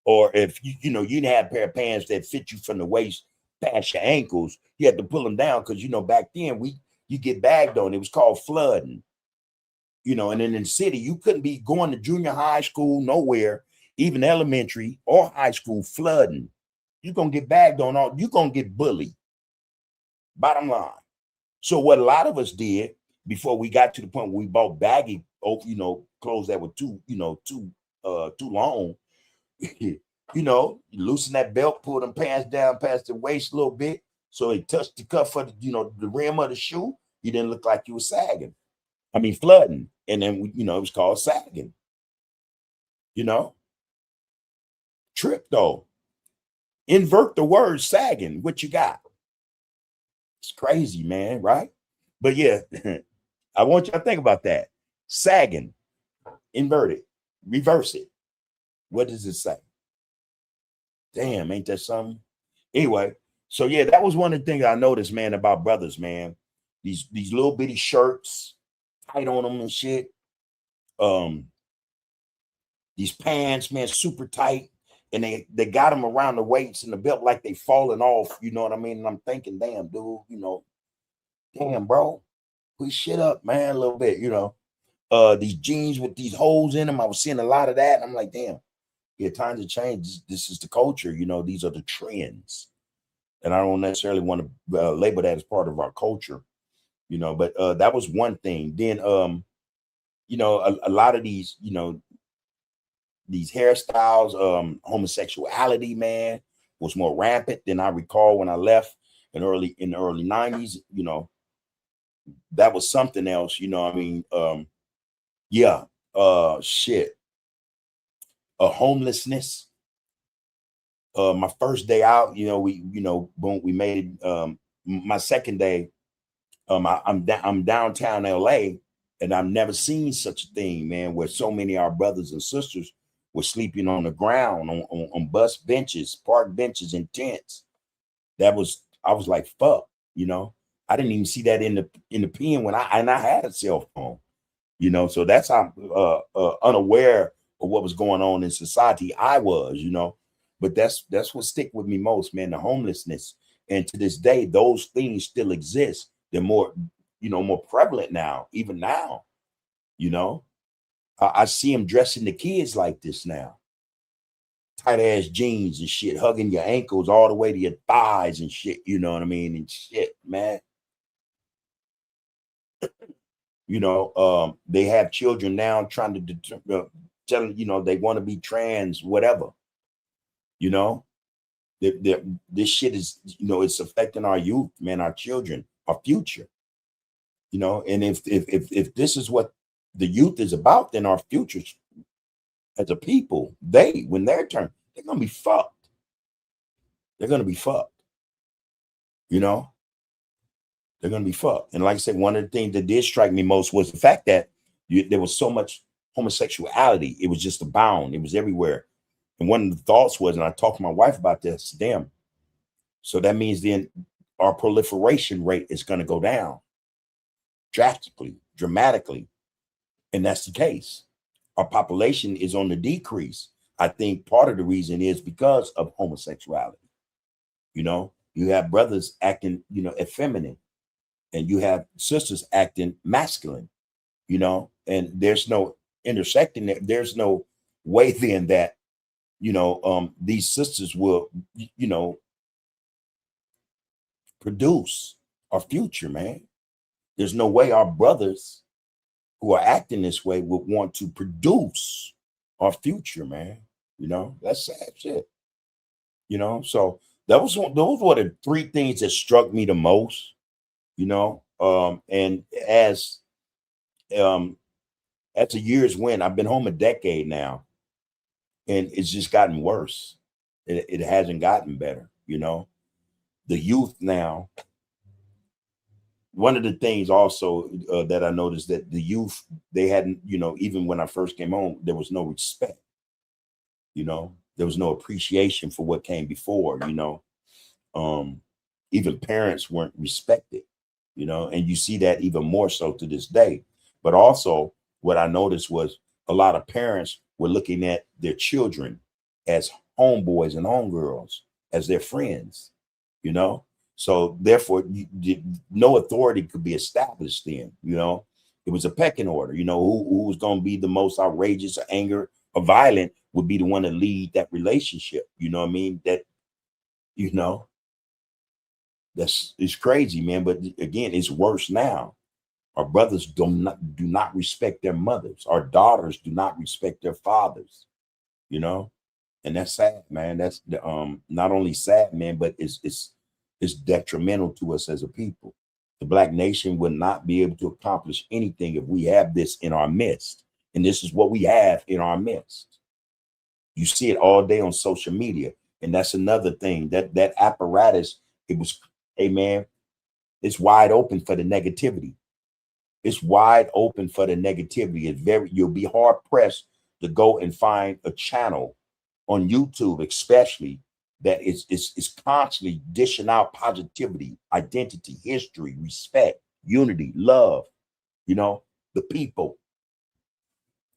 or if you didn't have a pair of pants that fit you from the waist past your ankles, you had to pull them down because back then you get bagged on. It was called flooding. And then in the city, you couldn't be going to junior high school, nowhere, even elementary or high school, flooding. You're gonna get bagged on. You're gonna get bullied. Bottom line. So what a lot of us did before we got to the point where we bought baggy, clothes that were too long. You loosen that belt, pull them pants down past the waist a little bit, so it touched the cuff of the rim of the shoe. You didn't look like you were sagging. I mean, flooding, and then it was called sagging. Trip though. Invert the word sagging. What you got? It's crazy, man, right? But yeah, I want you to think about that. Sagging, invert it, reverse it. What does it say? Damn, ain't that something? Anyway, so yeah, that was one of the things I noticed, man, about brothers, man. These little bitty shirts, tight on them and shit. These pants, man, super tight. And they got them around the waist and the belt like they falling off, you know what I mean? And I'm thinking, damn, dude, damn, bro, put shit up, man, a little bit, you know. These jeans with these holes in them, I was seeing a lot of that. And I'm like, damn, yeah, times have changed. This is the culture, you know, these are the trends. And I don't necessarily want to label that as part of our culture, you know, but that was one thing. Then, you know, a lot of these, you know, these hairstyles, homosexuality, man, was more rampant than I recall when I left in the early 90s. You know, that was something else, you know. I mean, yeah, shit. Homelessness. My first day out, you know, boom, we made my second day. I'm downtown LA, and I've never seen such a thing, man, where so many of our brothers and sisters were sleeping on the ground, on bus benches, park benches, in tents. I was like, fuck, you know. I didn't even see that in the pen when I had a cell phone, you know. So that's how unaware of what was going on in society I was, you know. But that's what stick with me most, man, the homelessness. And to this day, those things still exist. They're more, you know, more prevalent now, even now, you know. I see them dressing the kids like this now. Tight ass jeans and shit, hugging your ankles all the way to your thighs and shit, you know what I mean? And shit, man. You know, they have children now trying to tell them, you know, they want to be trans, whatever. You know, this shit is, you know, it's affecting our youth, man, our children, our future. You know, and if this is what the youth is about, then our futures as a people, when their turn, they're gonna be fucked. They're gonna be fucked. You know, they're gonna be fucked. And like I said, one of the things that did strike me most was the fact that there was so much homosexuality. It was just abound. It was everywhere. And one of the thoughts was, and I talked to my wife about this, damn. So that means then our proliferation rate is going to go down drastically, dramatically. And that's the case. Our population is on the decrease. I think part of the reason is because of homosexuality. You know, you have brothers acting, you know, effeminate, and you have sisters acting masculine, you know, and there's no intersecting there. There's no way then that, you know, these sisters will, you know, produce our future, man. There's no way our brothers who are acting this way would want to produce our future, man. You know, that's sad shit. You know, so those were the three things that struck me the most, you know. And um as the years went, I've been home a decade now, and it's just gotten worse. It hasn't gotten better, you know. The youth now, one of the things also that I noticed, that the youth, they hadn't, you know, even when I first came home, there was no respect, you know, there was no appreciation for what came before, you know. Even parents weren't respected, you know, and you see that even more so to this day. But also what I noticed was a lot of parents were looking at their children as homeboys and homegirls, as their friends, you know. So therefore, no authority could be established then, you know. It was a pecking order, you know, who was going to be the most outrageous or anger or violent would be the one to lead that relationship. You know what I mean? That, you know, it's crazy, man. But again, it's worse now. Our brothers do not respect their mothers. Our daughters do not respect their fathers, you know, and that's sad, man. That's not only sad, man, but it's detrimental to us as a people. The Black nation would not be able to accomplish anything if we have this in our midst. And this is what we have in our midst. You see it all day on social media. And that's another thing, that apparatus, it was, hey man, it's wide open for the negativity. It's wide open for the negativity. You'll be hard pressed to go and find a channel on YouTube, especially, that is constantly dishing out positivity, identity, history, respect, unity, love, you know, the people,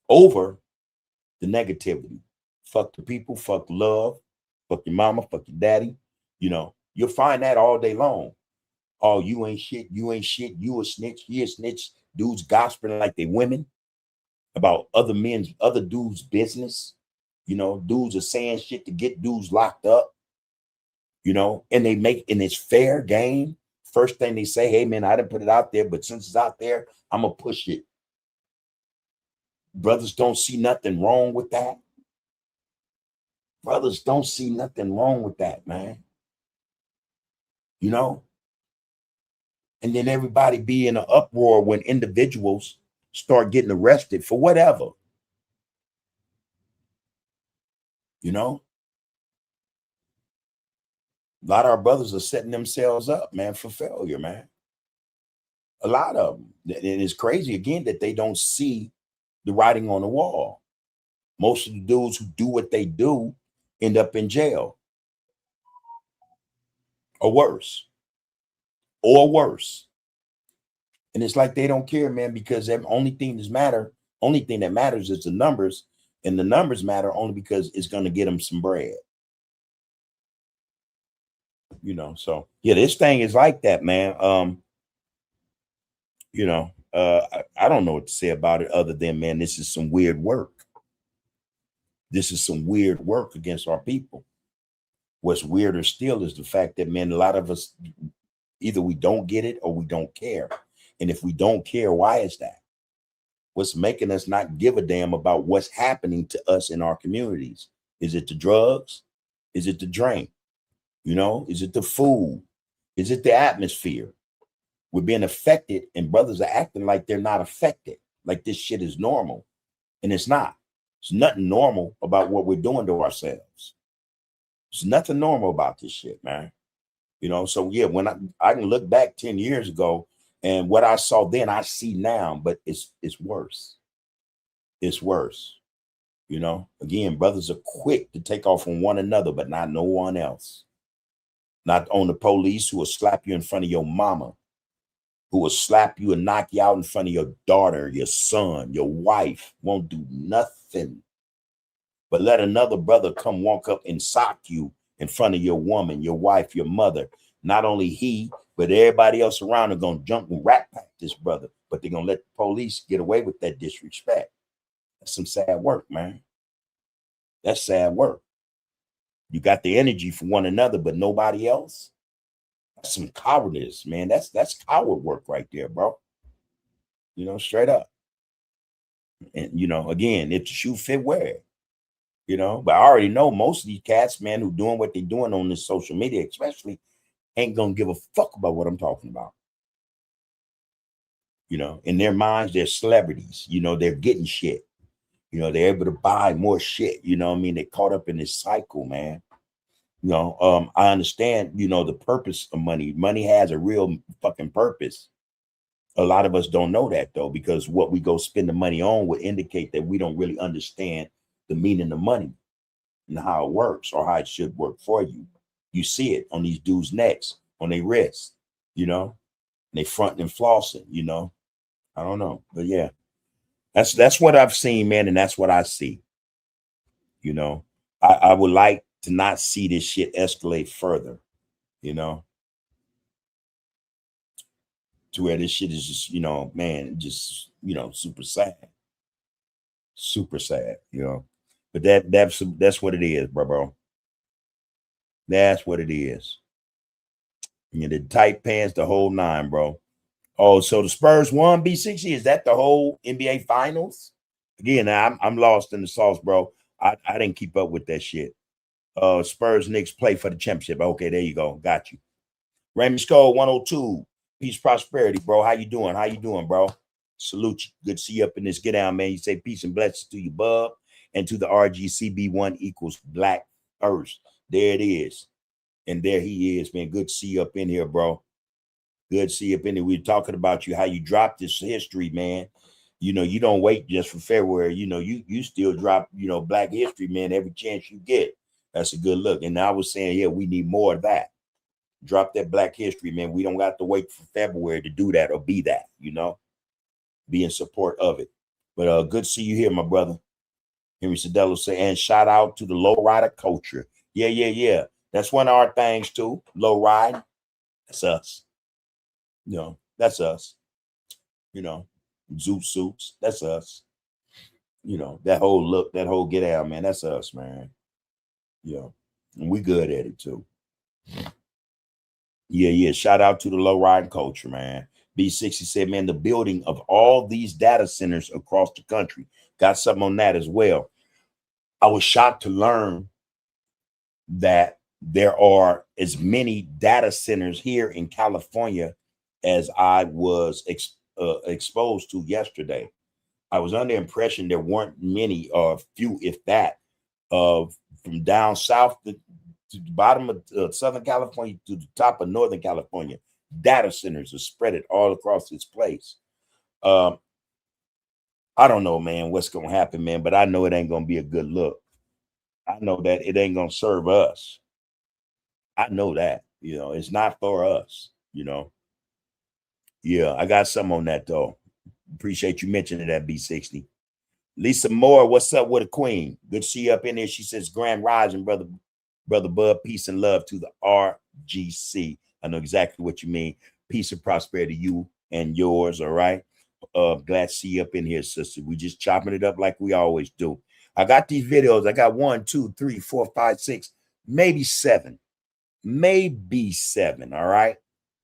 over the negativity. Fuck the people, fuck love, fuck your mama, fuck your daddy. You know, you'll find that all day long. Oh, you ain't shit. You ain't shit. You a snitch. He a snitch. Dudes gossiping like they women about other dudes' business. You know, dudes are saying shit to get dudes locked up. You know, and it's fair game. First thing they say, hey man, I didn't put it out there, but since it's out there, I'm gonna push it. Brothers don't see nothing wrong with that. Brothers don't see nothing wrong with that, man. You know? And then everybody be in an uproar when individuals start getting arrested for whatever. You know? A lot of our brothers are setting themselves up, man, for failure, man. A lot of them. And it's crazy, again, that they don't see the writing on the wall. Most of the dudes who do what they do end up in jail. Or worse. Or worse. And it's like they don't care, man, because the only thing that matters is the numbers. And the numbers matter only because it's going to get them some bread. You know, so yeah, this thing is like that, man. You know, I don't know what to say about it other than, man, this is some weird work. This is some weird work against our people. What's weirder still is the fact that, man, a lot of us, either we don't get it or we don't care. And if we don't care, why is that? What's making us not give a damn about what's happening to us in our communities? Is it the drugs? Is it the drink? You know, is it the food? Is it the atmosphere? We're being affected, and brothers are acting like they're not affected, like this shit is normal. And it's not. There's nothing normal about what we're doing to ourselves. There's nothing normal about this shit, man. You know, so yeah, when I can look back 10 years ago, and what I saw then, I see now, but it's worse. It's worse. You know, again, brothers are quick to take off on one another, but not no one else. Not on the police, who will slap you in front of your mama, who will slap you and knock you out in front of your daughter, your son, your wife, won't do nothing. But let another brother come walk up and sock you in front of your woman, your wife, your mother. Not only he, but everybody else around are going to jump and rat pack this brother, but they're going to let the police get away with that disrespect. That's some sad work, man. That's sad work. You got the energy for one another, but nobody else. That's some cowardice, man. That's coward work right there, bro. You know, straight up. And, you know, again, if the shoe fit, wear it. You know, but I already know most of these cats, man, who doing what they're doing on this social media, especially, ain't gonna give a fuck about what I'm talking about. You know, in their minds, they're celebrities. You know, they're getting shit. You know, they're able to buy more shit. You know what I mean? They're caught up in this cycle, man. You know, I understand, you know, the purpose of money. Money has a real fucking purpose. A lot of us don't know that, though, because what we go spend the money on would indicate that we don't really understand the meaning of money and how it works or how it should work for you. You see it on these dudes' necks, on their wrists, you know, and they fronting and flossing, you know. I don't know. But yeah, that's what I've seen, man, and that's what I see. You know, I would like to not see this shit escalate further, you know, to where this shit is just, you know, man, just, you know, super sad. Super sad, you know. But that's what it is, bro. That's what it is. You know, the tight pants, the whole nine, bro. Oh, so the Spurs won B60. Is that the whole NBA Finals? Again, I'm lost in the sauce, bro. I didn't keep up with that shit. Spurs Knicks play for the championship. Okay, there you go. Got you. Raymond Skull 102. Peace, prosperity, bro. How you doing? How you doing, bro? Salute you. Good to see you up in this. Get down, man. You say peace and blessings to you, bub, and to the RGCB1 equals Black First. There it is. And there he is, man. Good to see you up in here, bro. Good to see you up in here. We're talking about you, how you dropped this history, man. You know, you don't wait just for February. You know, you still drop, you know, Black History, man, every chance you get. That's a good look. And I was saying, yeah, we need more of that. Drop that Black History, man. We don't have to wait for February to do that or be that, you know, be in support of it. But good to see you here, my brother. Henry Sedello say, and shout out to the low rider culture. Yeah. That's one of our things too. Low ride. That's us. You know, that's us. You know, zoot suits, that's us. You know, that whole look, that whole get out, man, that's us, man. Yeah. And we good at it too. Yeah, yeah. Shout out to the low riding culture, man. B60 said, man, the building of all these data centers across the country. Got something on that as well. I was shocked to learn that there are as many data centers here in California as I was exposed to yesterday. I was under the impression there weren't many or few, if that, of from down south to the bottom of Southern California to the top of Northern California. Data centers are spread it all across this place. I don't know, man, what's going to happen, man, but I know it ain't going to be a good look. I know that it ain't going to serve us. I know that, you know, it's not for us, you know. Yeah, I got some on that, though. Appreciate you mentioning that, B60. Lisa Moore, what's up with a queen? Good to see you up in there. She says, Grand Rising, brother Bud, peace and love to the RGC. I know exactly what you mean. Peace and prosperity to you and yours, all right? Glad to see you up in here, sister. We just chopping it up like we always do. I got these videos. I got 1, 2, 3, 4, 5, 6, maybe 7. Maybe 7, all right?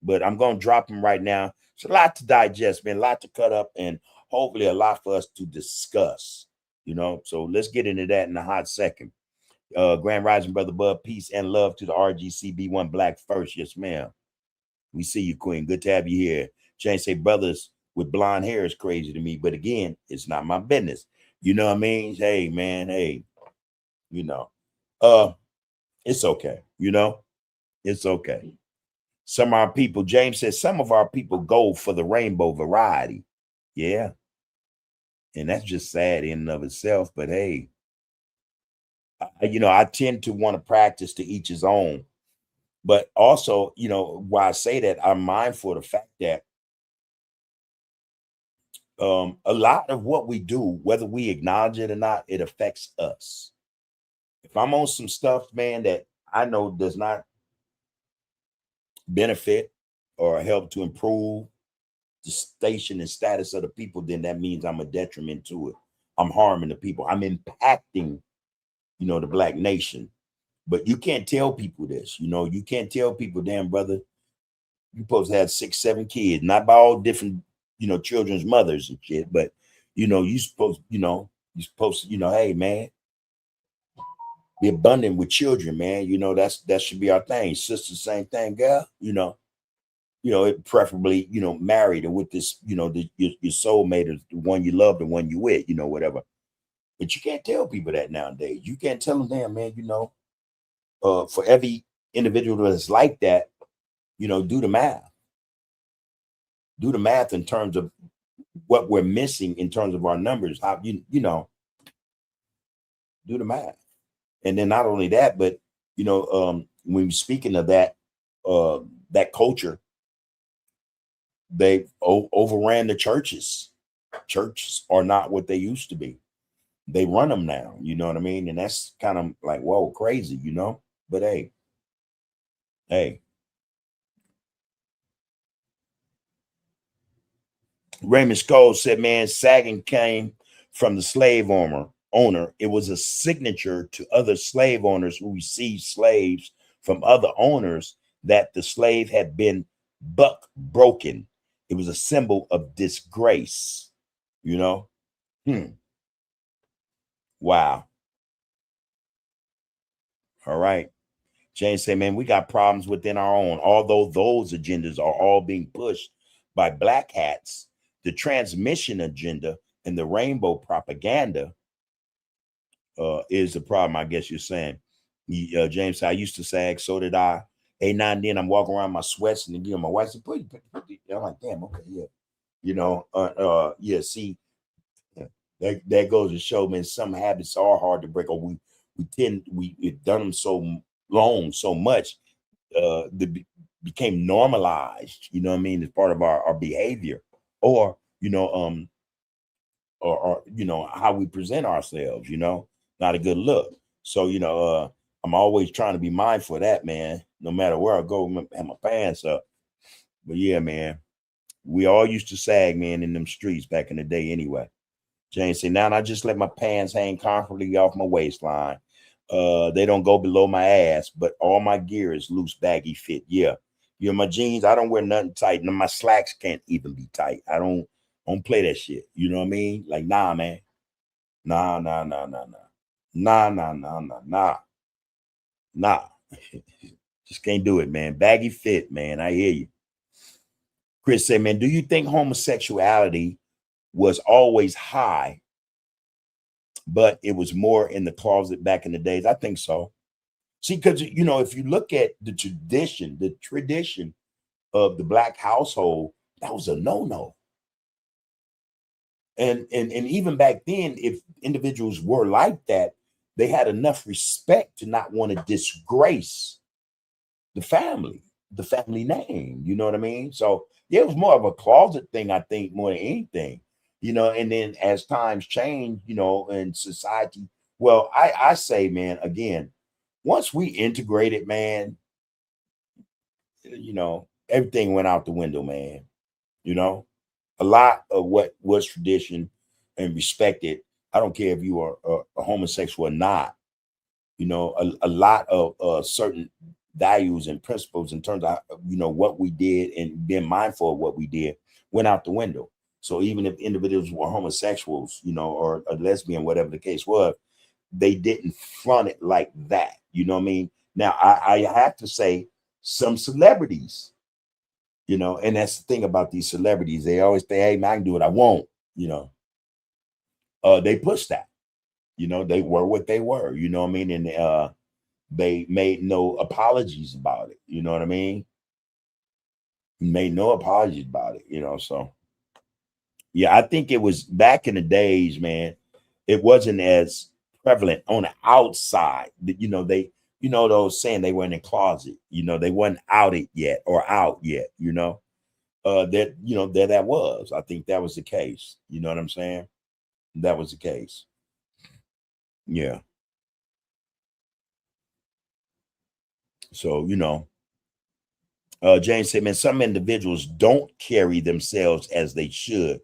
But I'm going to drop them right now. It's a lot to digest, man, a lot to cut up, and hopefully a lot for us to discuss, you know? So let's get into that in a hot second. Grand Rising, brother Bud, peace and love to the RGC B1 Black first. Yes, ma'am. We see you, Queen. Good to have you here. Jane say brothers with blonde hair is crazy to me, but again, it's not my business. You know what I mean? Hey, man, hey, you know, it's okay. You know, it's okay. Some of our people, James says, some of our people go for the rainbow variety. Yeah. And that's just sad in and of itself. But hey, you know, I tend to want to practice to each his own. But also, you know, why I say that, I'm mindful of the fact that a lot of what we do, whether we acknowledge it or not, it affects us. If I'm on some stuff, man, that I know does not benefit or help to improve the station and status of the people, then that means I'm a detriment to it. I'm harming the people. I'm impacting, you know, the Black nation. But you can't tell people this, you know, you can't tell people, damn, brother, you're supposed to have 6, 7 kids, not by all different, you know, children's mothers and shit, but, you know, you're supposed to, you know, hey, man, be abundant with children, man. You know, that should be our thing. Sister, same thing, girl, you know, it preferably, you know, married and with this, you know, your soulmate is the one you love, the one you with, you know, whatever. But you can't tell people that nowadays. You can't tell them, damn, man, you know, for every individual that's like that, you know, do the math. Do the math in terms of what we're missing in terms of our numbers. How you know, do the math. And then not only that, but you know, when speaking of that, that culture, they overran the churches. Churches are not what they used to be. They run them now. You know what I mean? And that's kind of like, whoa, crazy, you know. But hey. Raymond Scholes said, man, sagging came from the slave owner. It was a signature to other slave owners who received slaves from other owners that the slave had been broken. It was a symbol of disgrace, you know? Wow. All right. James said, man, we got problems within our own. Although those agendas are all being pushed by black hats, the transmission agenda and the rainbow propaganda is the problem, I guess you're saying. James, I used to sag, so did I. Now and then I'm walking around my sweats and you know, my wife said, I'm like, damn, okay, yeah. You know, yeah, see, that goes to show, man, some habits are hard to break, or we've done them so long, so much, they became normalized, you know what I mean, as part of our behavior, or, you know, or you know, how we present ourselves, you know, not a good look. So, you know, I'm always trying to be mindful of that, man, no matter where I go, have my pants up. But yeah, man, We all used to sag, man, in them streets back in the day anyway. James said, now I just let my pants hang comfortably off my waistline. They don't go below my ass, but all my gear is loose, baggy fit. Yeah. You know, my jeans, I don't wear nothing tight. And my slacks can't even be tight. I don't play that shit. You know what I mean? Like, nah, man. Nah. Just can't do it, man. Baggy fit, man. I hear you. Chris said, man, do you think homosexuality was always high, but it was more in the closet back in the days? I think so. See, because, you know, if you look at the tradition of the Black household, that was a no-no. And even back then, if individuals were like that, they had enough respect to not want to disgrace the family name. You know what I mean? So yeah, it was more of a closet thing, I think, more than anything. You know, and then as times change, you know, in society, well, I say, man, again, once we integrated, man, you know, everything went out the window, man. You know, a lot of what was tradition and respected, I don't care if you are a homosexual or not, you know, a lot of certain values and principles in terms of, you know, what we did and being mindful of what we did went out the window. So even if individuals were homosexuals, you know, or a lesbian, whatever the case was, they didn't front it like that. You know what I mean? Now, I have to say some celebrities, you know, and that's the thing about these celebrities. They always say, hey, man, I can do what I want, you know. They push that, you know, they were what they were, you know what I mean? And they made no apologies about it, you know what I mean? Made no apologies about it, you know. So yeah, I think it was back in the days, man, it wasn't as prevalent on the outside. You know, those saying they were in the closet, you know, they weren't outed yet or out yet, you know. That, you know, that was. I think that was the case. You know what I'm saying? That was the case. Yeah. So, you know, James said, man, some individuals don't carry themselves as they should.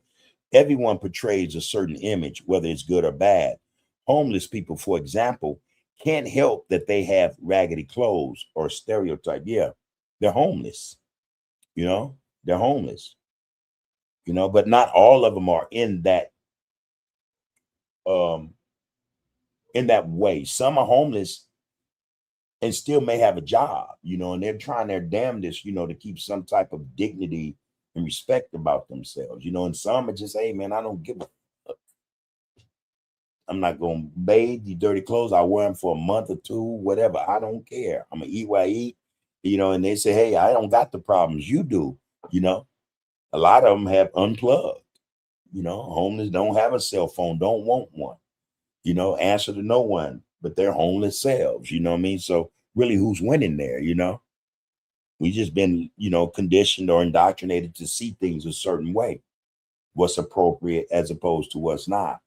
Everyone portrays a certain image, whether it's good or bad. Homeless people, for example, can't help that they have raggedy clothes or stereotype. Yeah, they're homeless. You know, they're homeless. You know, but not all of them are um in that way. Some are homeless and still may have a job, you know, and they're trying their damnedest, you know, to keep some type of dignity and respect about themselves, you know. And some are just, hey, man, I don't give a fuck. I'm not going to bathe the dirty clothes. I wear them for a month or two, whatever. I don't care. I'm going to eat what I eat, you know. And they say, hey, I don't got the problems you do, you know. A lot of them have unplugged, you know. Homeless don't have a cell phone, don't want one, you know, answer to no one, but they're homeless selves, you know what I mean? So really, who's winning there, you know? We just been, you know, conditioned or indoctrinated to see things a certain way, what's appropriate as opposed to what's not,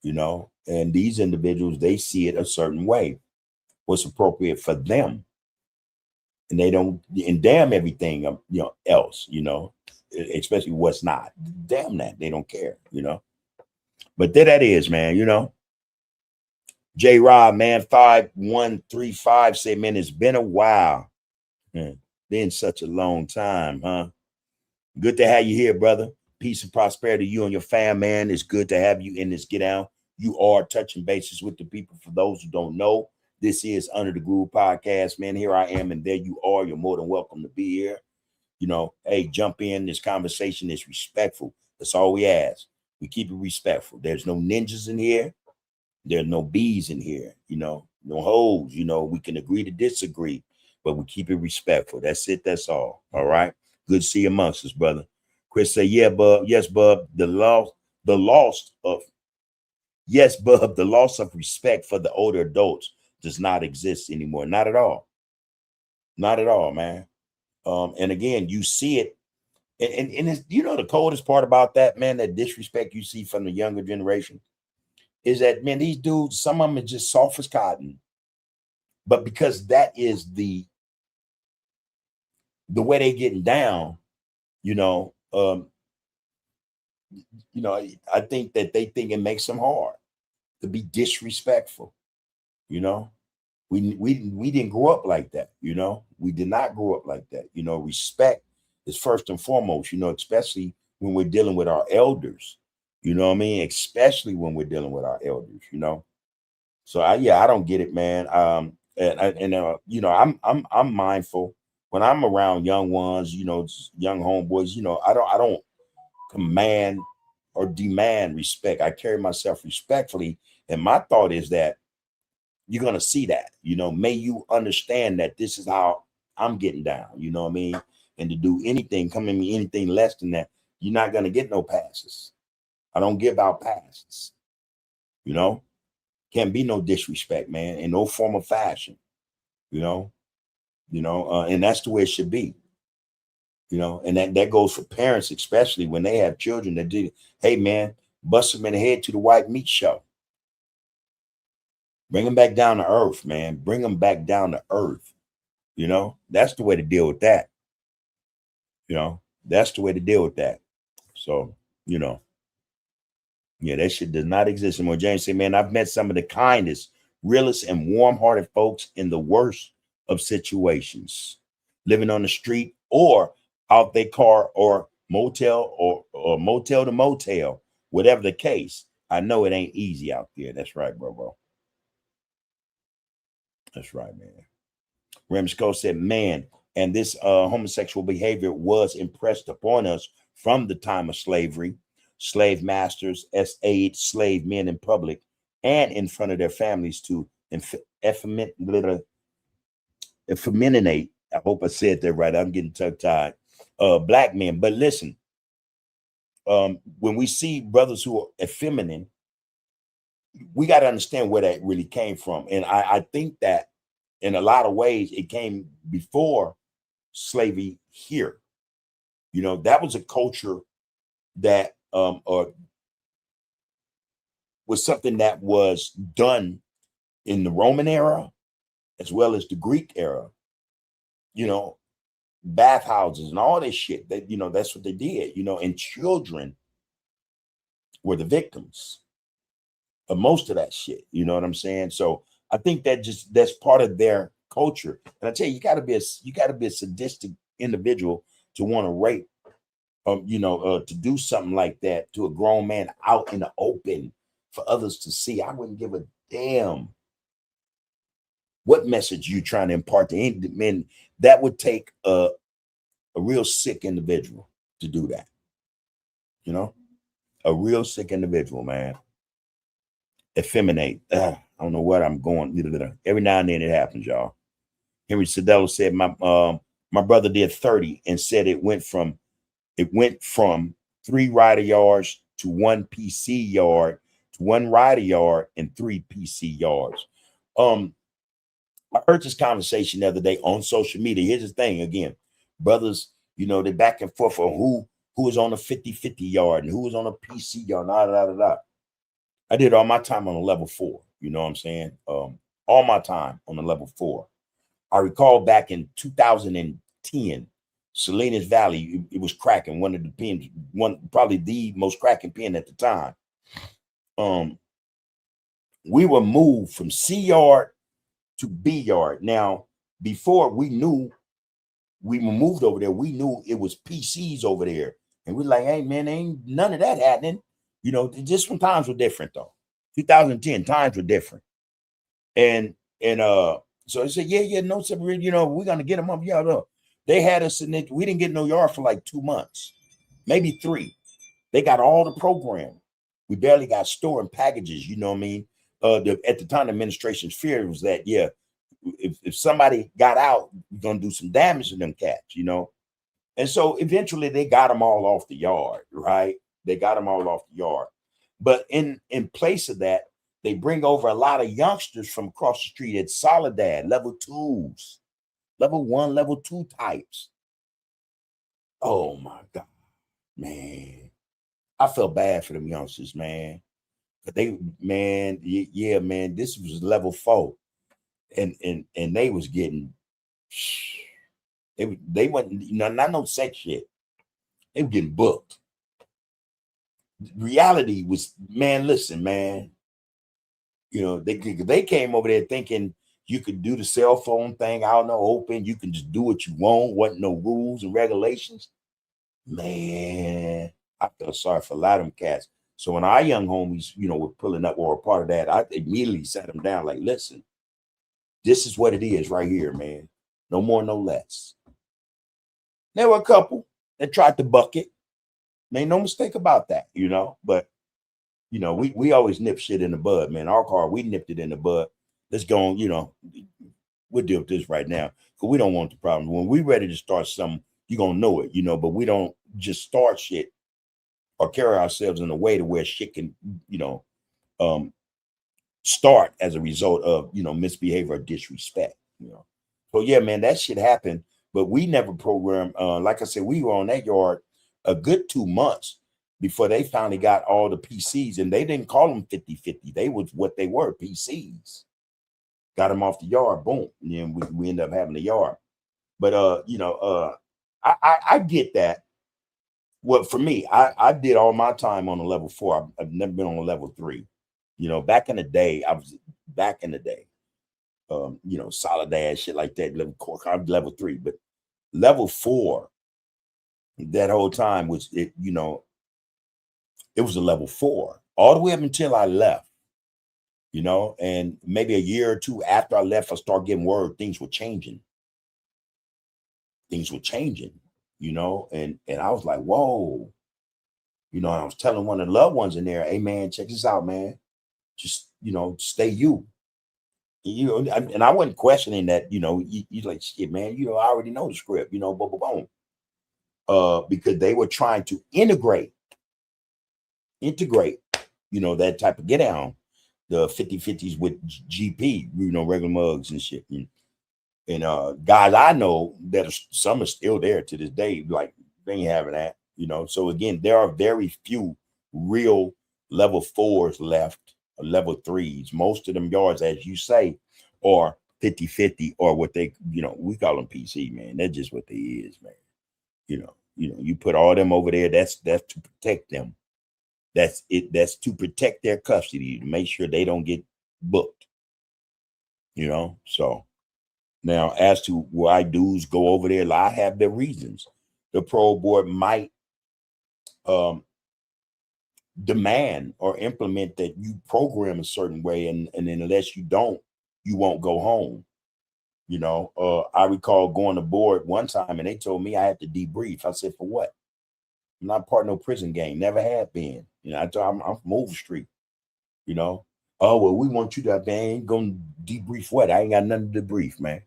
you know. And these individuals, they see it a certain way, what's appropriate for them, and they don't, and damn everything, you know, else, you know, especially what's not. Damn that, they don't care, you know. But there that is, man, you know. J Rob, man, 5135 said, man, it's been a while. Been such a long time, huh? Good to have you here, brother. Peace and prosperity to you and your fam, man. It's good to have you in this Get Down. You are touching bases with the people. For those who don't know, this is Under the Groove podcast, man. Here I am, and there you are. You're more than welcome to be here. You know, hey, jump in. This conversation is respectful. That's all we ask. We keep it respectful. There's no ninjas in here. There's no bees in here, you know, no hoes, you know. We can agree to disagree, but we keep it respectful. That's it. That's all. All right. Good to see you amongst us, brother. Chris say, yeah, bub. Yes, bub. The loss of respect for the older adults does not exist anymore. Not at all. Not at all, man. And again, you see it. And it's, you know, the coldest part about that, man, that disrespect you see from the younger generation is that, man, these dudes, some of them are just soft as cotton. But because that is the way they getting down, you know, um, I think that they think it makes them hard to be disrespectful. You know, we didn't grow up like that. We did not grow up like that. Respect is first and foremost. Especially when we're dealing with our elders. You know what I mean? Especially when we're dealing with our elders. So I don't get it, man. I'm mindful when I'm around young ones. Young homeboys. I don't command or demand respect. I carry myself respectfully, and my thought is that you're gonna see that. May you understand that this is how I'm getting down. You know what I mean? And to do anything, come at me anything less than that, you're not gonna get no passes. I don't give out passes. Can't be no disrespect, man, in no form of fashion. And that's the way it should be. And that goes for parents, especially when they have children that do. Hey, man, bust them in the head to the white meat show. Bring them back down to earth, man. Bring them back down to earth. That's the way to deal with that. That's the way to deal with that. So, yeah, that shit does not exist anymore. James said, man, I've met some of the kindest, realest, and warm-hearted folks in the worst of situations, living on the street or out their car or motel or motel to motel, whatever the case. I know it ain't easy out there. That's right, bro. That's right, man. Remsco said, man, and this homosexual behavior was impressed upon us from the time of slavery. Slave masters aid slave men in public and in front of their families to effeminate. I hope I said that right. I'm getting tongue-tied. Black men. But listen, when we see brothers who are effeminate, we got to understand where that really came from. And I think that in a lot of ways, it came before slavery here. That was a culture that was something that was done in the Roman era as well as the Greek era. Bathhouses and all this shit. That that's what they did. And children were the victims of most of that shit. You know what I'm saying? So I think that's part of their culture. And I tell you, you gotta be a sadistic individual to want to rape, to do something like that to a grown man out in the open for others to see. I wouldn't give a damn what message you trying to impart to any men. That would take a real sick individual to do that. A real sick individual, man. Effeminate. I don't know what I'm going. Every now and then it happens, y'all. Henry Sedello said my brother did 30 and said it went from 3 rider yards to 1 PC yard to 1 rider yard and 3 PC yards. I heard this conversation the other day on social media. Here's the thing again, brothers, they back and forth on who was on a 50-50 yard and who was on a PC yard. I did all my time on a level 4. You know what I'm saying? All my time on a level 4. I recall back in 2010, Salinas Valley, it was cracking. One of the pins, probably the most cracking pin at the time. We were moved from C yard to B yard. Now, before we knew we were moved over there, we knew it was PCs over there. And we're like, hey, man, ain't none of that happening. Just when times were different, though. 2010, times were different. And so they said, yeah, no, we're going to get them up. Yeah, they had us in it. We didn't get no yard for like 2 months, maybe 3. They got all the program. We barely got storing packages. You know what I mean? At the time, the administration's fear was that, yeah, if somebody got out, we're going to do some damage to them cats, And so eventually they got them all off the yard, right? They got them all off the yard. But in place of that, they bring over a lot of youngsters from across the street at Soledad, level 2s, level 1, level 2 types. Oh my God, man. I felt bad for them youngsters, man. But they, man, yeah, man, this was level 4. And they was getting, they wasn't, not no sex shit. They were getting booked. Reality was, man, listen, man. You know, they came over there thinking you could do the cell phone thing out in the open. You can just do what you want. Wasn't no rules and regulations. Man, I felt sorry for a lot of them cats. So when our young homies, you know, were pulling up or a part of that, I immediately sat them down like, listen, this is what it is right here, man. No more, no less. There were a couple that tried to buck it. Made no mistake about that, you know. But, you know, we always nip shit in the bud, man. Our car, we nipped it in the bud. Let's go on, you know, we'll deal with this right now because we don't want the problem. When we're ready to start something, you're going to know it, you know, but we don't just start shit or carry ourselves in a way to where shit can, you know, start as a result of, you know, misbehavior or disrespect, you know. So, yeah, man, that shit happened, but we never programmed. Like I said, we were on that yard a good 2 months before they finally got all the PCs, and they didn't call them 50-50. They was what they were, PCs. Got them off the yard, boom, and then we end up having a yard. But you know, I get that. Well, for me, I did all my time on a level 4. I've never been on a level 3. You know, back in the day, you know, solid ass shit like that. Level 3, but level 4, that whole time was it. You know, it was a level 4 all the way up until I left. You know, and maybe a year or two after I left, I started getting word things were changing. Things were changing, you know, and I was like, whoa, you know, I was telling one of the loved ones in there, hey man, check this out, man. Just, you know, stay you. You know, and I wasn't questioning that, you know, you like shit, man, you know, I already know the script, you know, boom, boom, boom. Because they were trying to integrate, you know, that type of get down, the 50-50s with GP, you know, regular mugs and shit. And guys I know that some are still there to this day, like they ain't having that, you know. So again, there are very few real level 4s left, or level 3s. Most of them yards, as you say, are 50-50 or what they, you know, we call them PC, man. That's just what they is, man. You know, you put all them over there, that's to protect them. That's it, that's to protect their custody, to make sure they don't get booked, you know. So now, as to why dudes go over there, I have their reasons. The parole board might demand or implement that you program a certain way, and then unless you don't, you won't go home. You know, I recall going to board one time, and they told me I had to debrief. I said, for what? I'm not part of no prison gang. Never have been. You know, I'm from Overstreet. You know, oh well, we want you to. Man, ain't gonna debrief what? I ain't got nothing to debrief, man.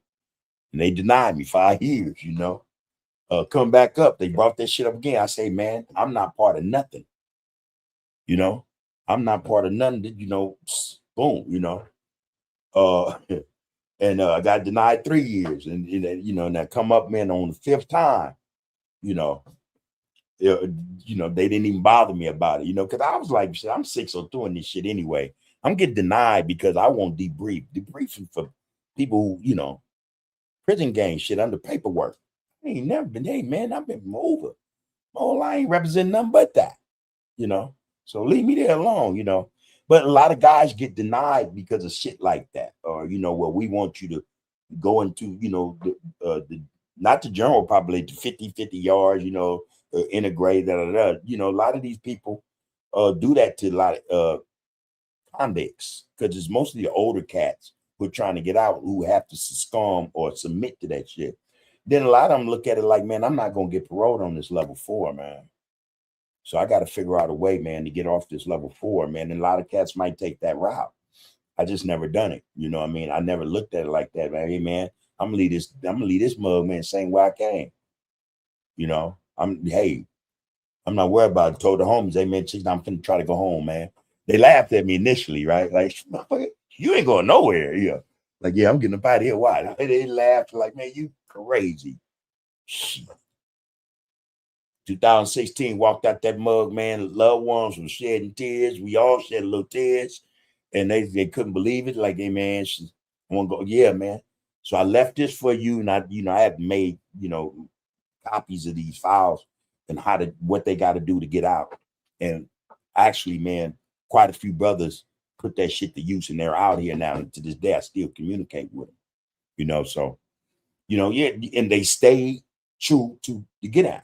And they denied me 5 years, you know. Come back up. They brought that shit up again. I say, man, I'm not part of nothing. You know, I'm not part of nothing. You know, boom, you know. And I got denied 3 years. And you know, and I come up, man, on the 5th time, you know. You know, they didn't even bother me about it, you know, because I was like, shit, I'm 602 in this shit anyway. I'm getting denied because I won't debrief. Debriefing for people who, you know, prison gang shit under paperwork. I ain't never been, hey man, I've been over. Oh, I ain't representing nothing but that, you know. So leave me there alone, you know. But a lot of guys get denied because of shit like that. Or, you know, well, we want you to go into, you know, the not the general population, 50-50 yards, you know, integrate, you know, a lot of these people do that to a lot of convicts, because it's mostly the older cats who are trying to get out, who have to succumb or submit to that shit. Then a lot of them look at it like, man, I'm not going to get paroled on this level 4, man. So I got to figure out a way, man, to get off this level 4, man. And a lot of cats might take that route. I just never done it. You know what I mean? I never looked at it like that, man. Hey, man, I'm gonna leave this mug, man, same way I came. You know, I'm not worried about it. Told the homies, hey man, I'm finna try to go home, man. They laughed at me initially, right? Like, you ain't going nowhere. Yeah. Like, yeah, I'm getting up out of here. Why? They laughed like, man, you crazy. Shit. 2016, walked out that mug, man. Loved ones were shedding tears. We all shed little tears. And they couldn't believe it. Like, hey man, I want to go. Yeah, man. So I left this for you. And I have made, you know, copies of these files and what they got to do to get out. And actually, man, quite a few brothers put that shit to use, and they're out here now. And to this day, I still communicate with them. So yeah, and they stay true to get out.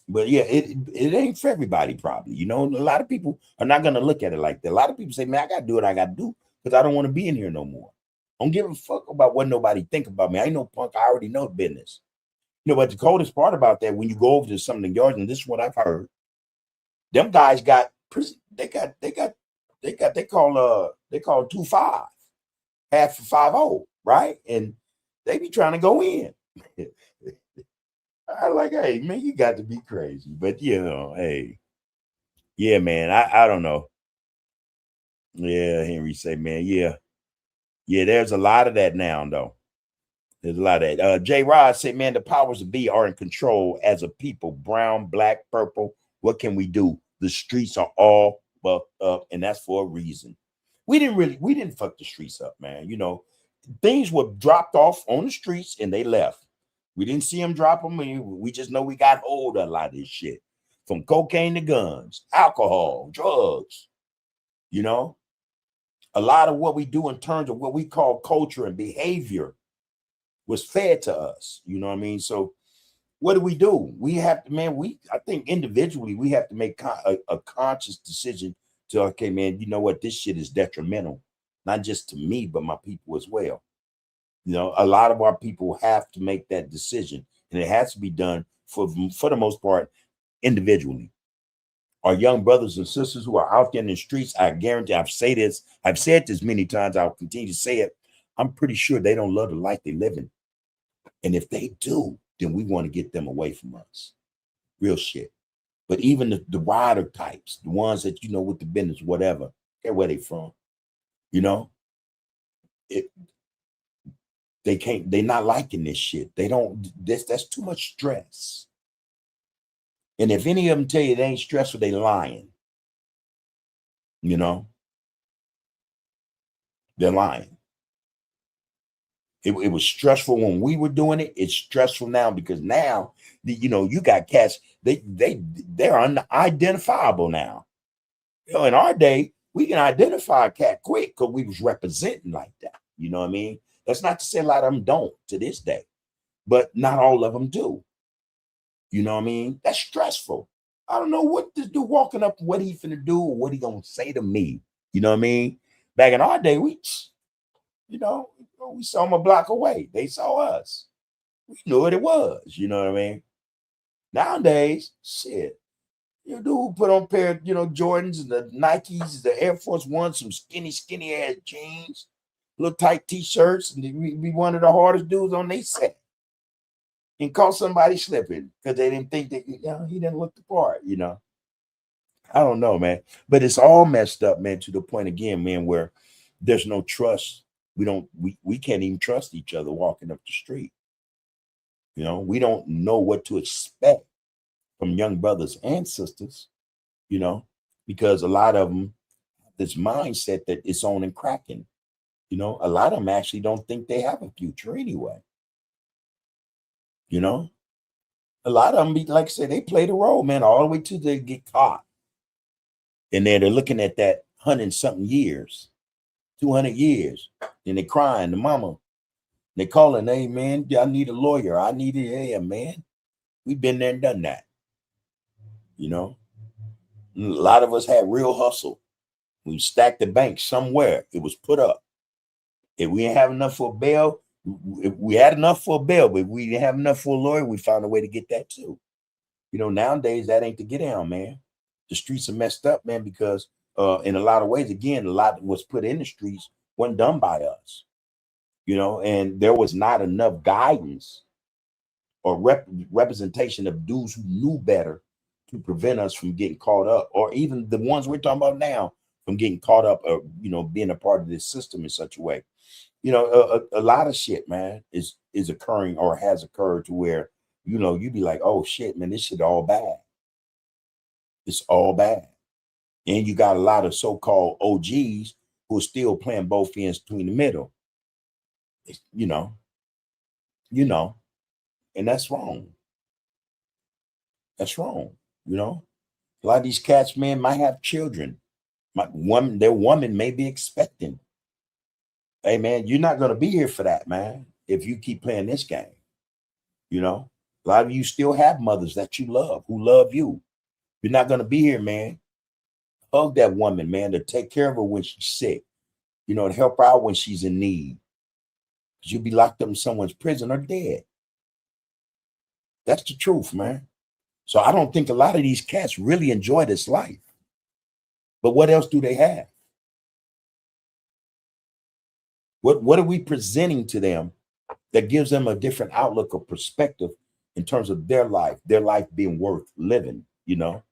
But yeah, it ain't for everybody, probably. A lot of people are not gonna look at it like that. A lot of people say, man, I gotta do what I gotta do because I don't want to be in here no more. I don't give a fuck about what nobody think about me. I ain't no punk. I already know the business. But the coldest part about that, when you go over to some of the yards, and this is what I've heard, them guys got they call 2-5, half for 5-0, right? And they be trying to go in. I like, hey, man, you got to be crazy. But hey, yeah, man, I don't know. Yeah, Henry say, man, yeah, there's a lot of that now, though. There's a lot of that. J. Rod said, man, the powers that be are in control as a people. Brown, black, purple. What can we do? The streets are all bucked up, and that's for a reason. We didn't fuck the streets up, man. Things were dropped off on the streets and they left. We didn't see them drop them. We just know we got hold of a lot of this shit. From cocaine to guns, alcohol, drugs. A lot of what we do in terms of what we call culture and behavior was fed to us. You know what I mean? So what do? We have to, man, I think individually we have to make a conscious decision to, okay, man, you know what? This shit is detrimental, not just to me, but my people as well. A lot of our people have to make that decision, and it has to be done for the most part individually. Our young brothers and sisters who are out there in the streets, I guarantee, I've said this many times, I'll continue to say it, I'm pretty sure they don't love the life they live in. And if they do, then we want to get them away from us. Real shit. But even the rider types, the ones that, with the business, whatever, care where they from, they're not liking this shit. That's too much stress. And if any of them tell you they ain't stressful, they lying. They're lying. It was stressful when we were doing it. It's stressful now because now, you got cats. They're unidentifiable now. In our day, we can identify a cat quick because we was representing like that. You know what I mean? That's not to say a lot of them don't to this day, but not all of them do. You know what I mean? That's stressful. I don't know what this dude walking up, what he finna do or what he gonna say to me. You know what I mean? Back in our day, we saw them a block away. They saw us. We knew what it was. You know what I mean? Nowadays, shit. You dude put on a pair of, Jordans and the Nikes, the Air Force One, some skinny ass jeans, little tight t-shirts, and be one of the hardest dudes on their set. And caught somebody slipping because they didn't think that, he didn't look the part, I don't know, man. But it's all messed up, man, to the point again, man, where there's no trust. We can't even trust each other walking up the street. We don't know what to expect from young brothers and sisters, because a lot of them have this mindset that it's on and cracking. A lot of them actually don't think they have a future anyway. A lot of them, like I said, they play the role, man, all the way till they get caught. And then they're looking at that 100-something years, 200 years, and they're crying. The mama, they calling, hey, man, I need a lawyer. I need it. Yeah, man. We've been there and done that. A lot of us had real hustle. We stacked the bank somewhere. It was put up. If we didn't have enough for a bail, we had enough for a bail, but if we didn't have enough for a lawyer, we found a way to get that too. Nowadays, that ain't the get down, man. The streets are messed up, man, because in a lot of ways, again, a lot was put in the streets wasn't done by us. And there was not enough guidance or representation of dudes who knew better to prevent us from getting caught up, or even the ones we're talking about now from getting caught up or, being a part of this system in such a way. A lot of shit, man, is occurring or has occurred to where, you be like, oh shit, man, this shit all bad. It's all bad. And you got a lot of so-called OGs who are still playing both ends between the middle. And that's wrong. That's wrong. You know, a lot of these cats, man, might have children. Their woman may be expecting. Hey, man, you're not going to be here for that, man, if you keep playing this game. You know, a lot of you still have mothers that you love, who love you. You're not going to be here, man. Hug that woman, man, to take care of her when she's sick, you know, to help her out when she's in need. Because you'll be locked up in someone's prison or dead. That's the truth, man. So I don't think a lot of these cats really enjoy this life. But what else do they have? What are we presenting to them that gives them a different outlook or perspective in terms of their life being worth living, you know?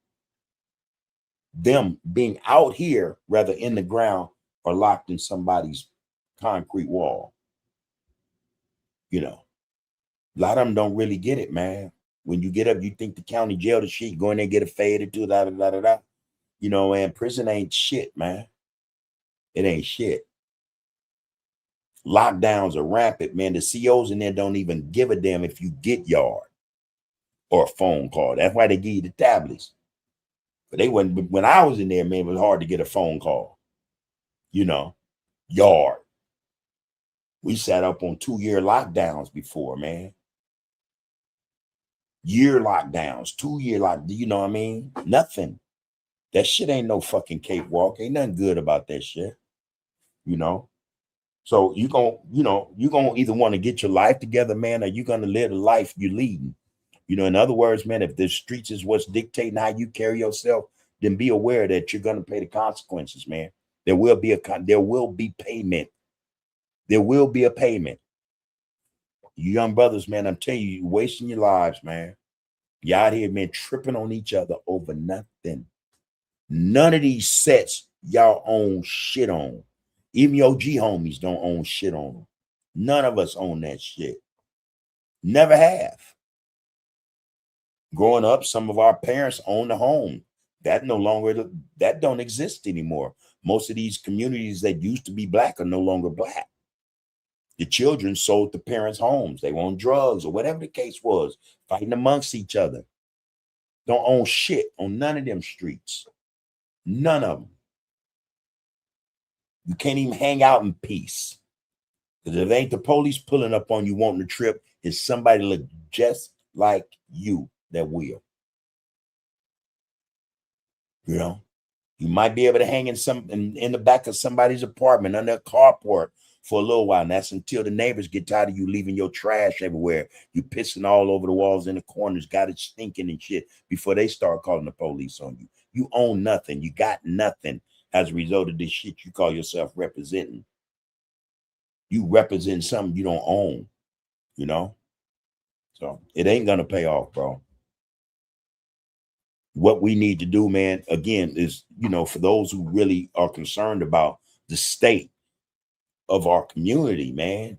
Them being out here rather in the ground or locked in somebody's concrete wall. You know, a lot of them don't really get it, man. When you get up, you think the county jail, the shit, go in there and get a fade or two, da. You know, and prison ain't shit, man. It ain't shit. Lockdowns are rampant, man. The COs in there don't even give a damn if you get yard or a phone call. That's why they give you the tablets. But they wasn't, when I was in there, man, it was hard to get a phone call. You know, yard. We sat up on 2-year lockdowns before, man. Year lockdowns, 2-year you know what I mean? Nothing. That shit ain't no fucking cakewalk. Ain't nothing good about that shit. You know? So you're gonna either want to get your life together, man, or you're gonna live the life you're leading. You know, in other words, man, if the streets is what's dictating how you carry yourself, then be aware that you're gonna pay the consequences, man. There will be payment. There will be a payment. You young brothers, man, I'm telling you, you're wasting your lives, man. You out here, man, tripping on each other over nothing. None of these sets y'all own shit on. Even your G homies don't own shit on them. None of us own that shit. Never have. Growing up, some of our parents owned a home. That don't exist anymore. Most of these communities that used to be black are no longer black. The children sold the parents' homes. They were on drugs or whatever the case was, fighting amongst each other. Don't own shit on none of them streets. None of them. You can't even hang out in peace. Because if it ain't the police pulling up on you wanting a trip, it's somebody look just like you that will. You know, you might be able to hang in the back of somebody's apartment under a carport for a little while. And that's until the neighbors get tired of you leaving your trash everywhere. You pissing all over the walls in the corners, got it stinking and shit before they start calling the police on you. You own nothing. You got nothing as a result of this shit you call yourself representing. You represent something you don't own, you know? So it ain't going to pay off, bro. What we need to do, man, again, is, you know, for those who really are concerned about the state of our community, man,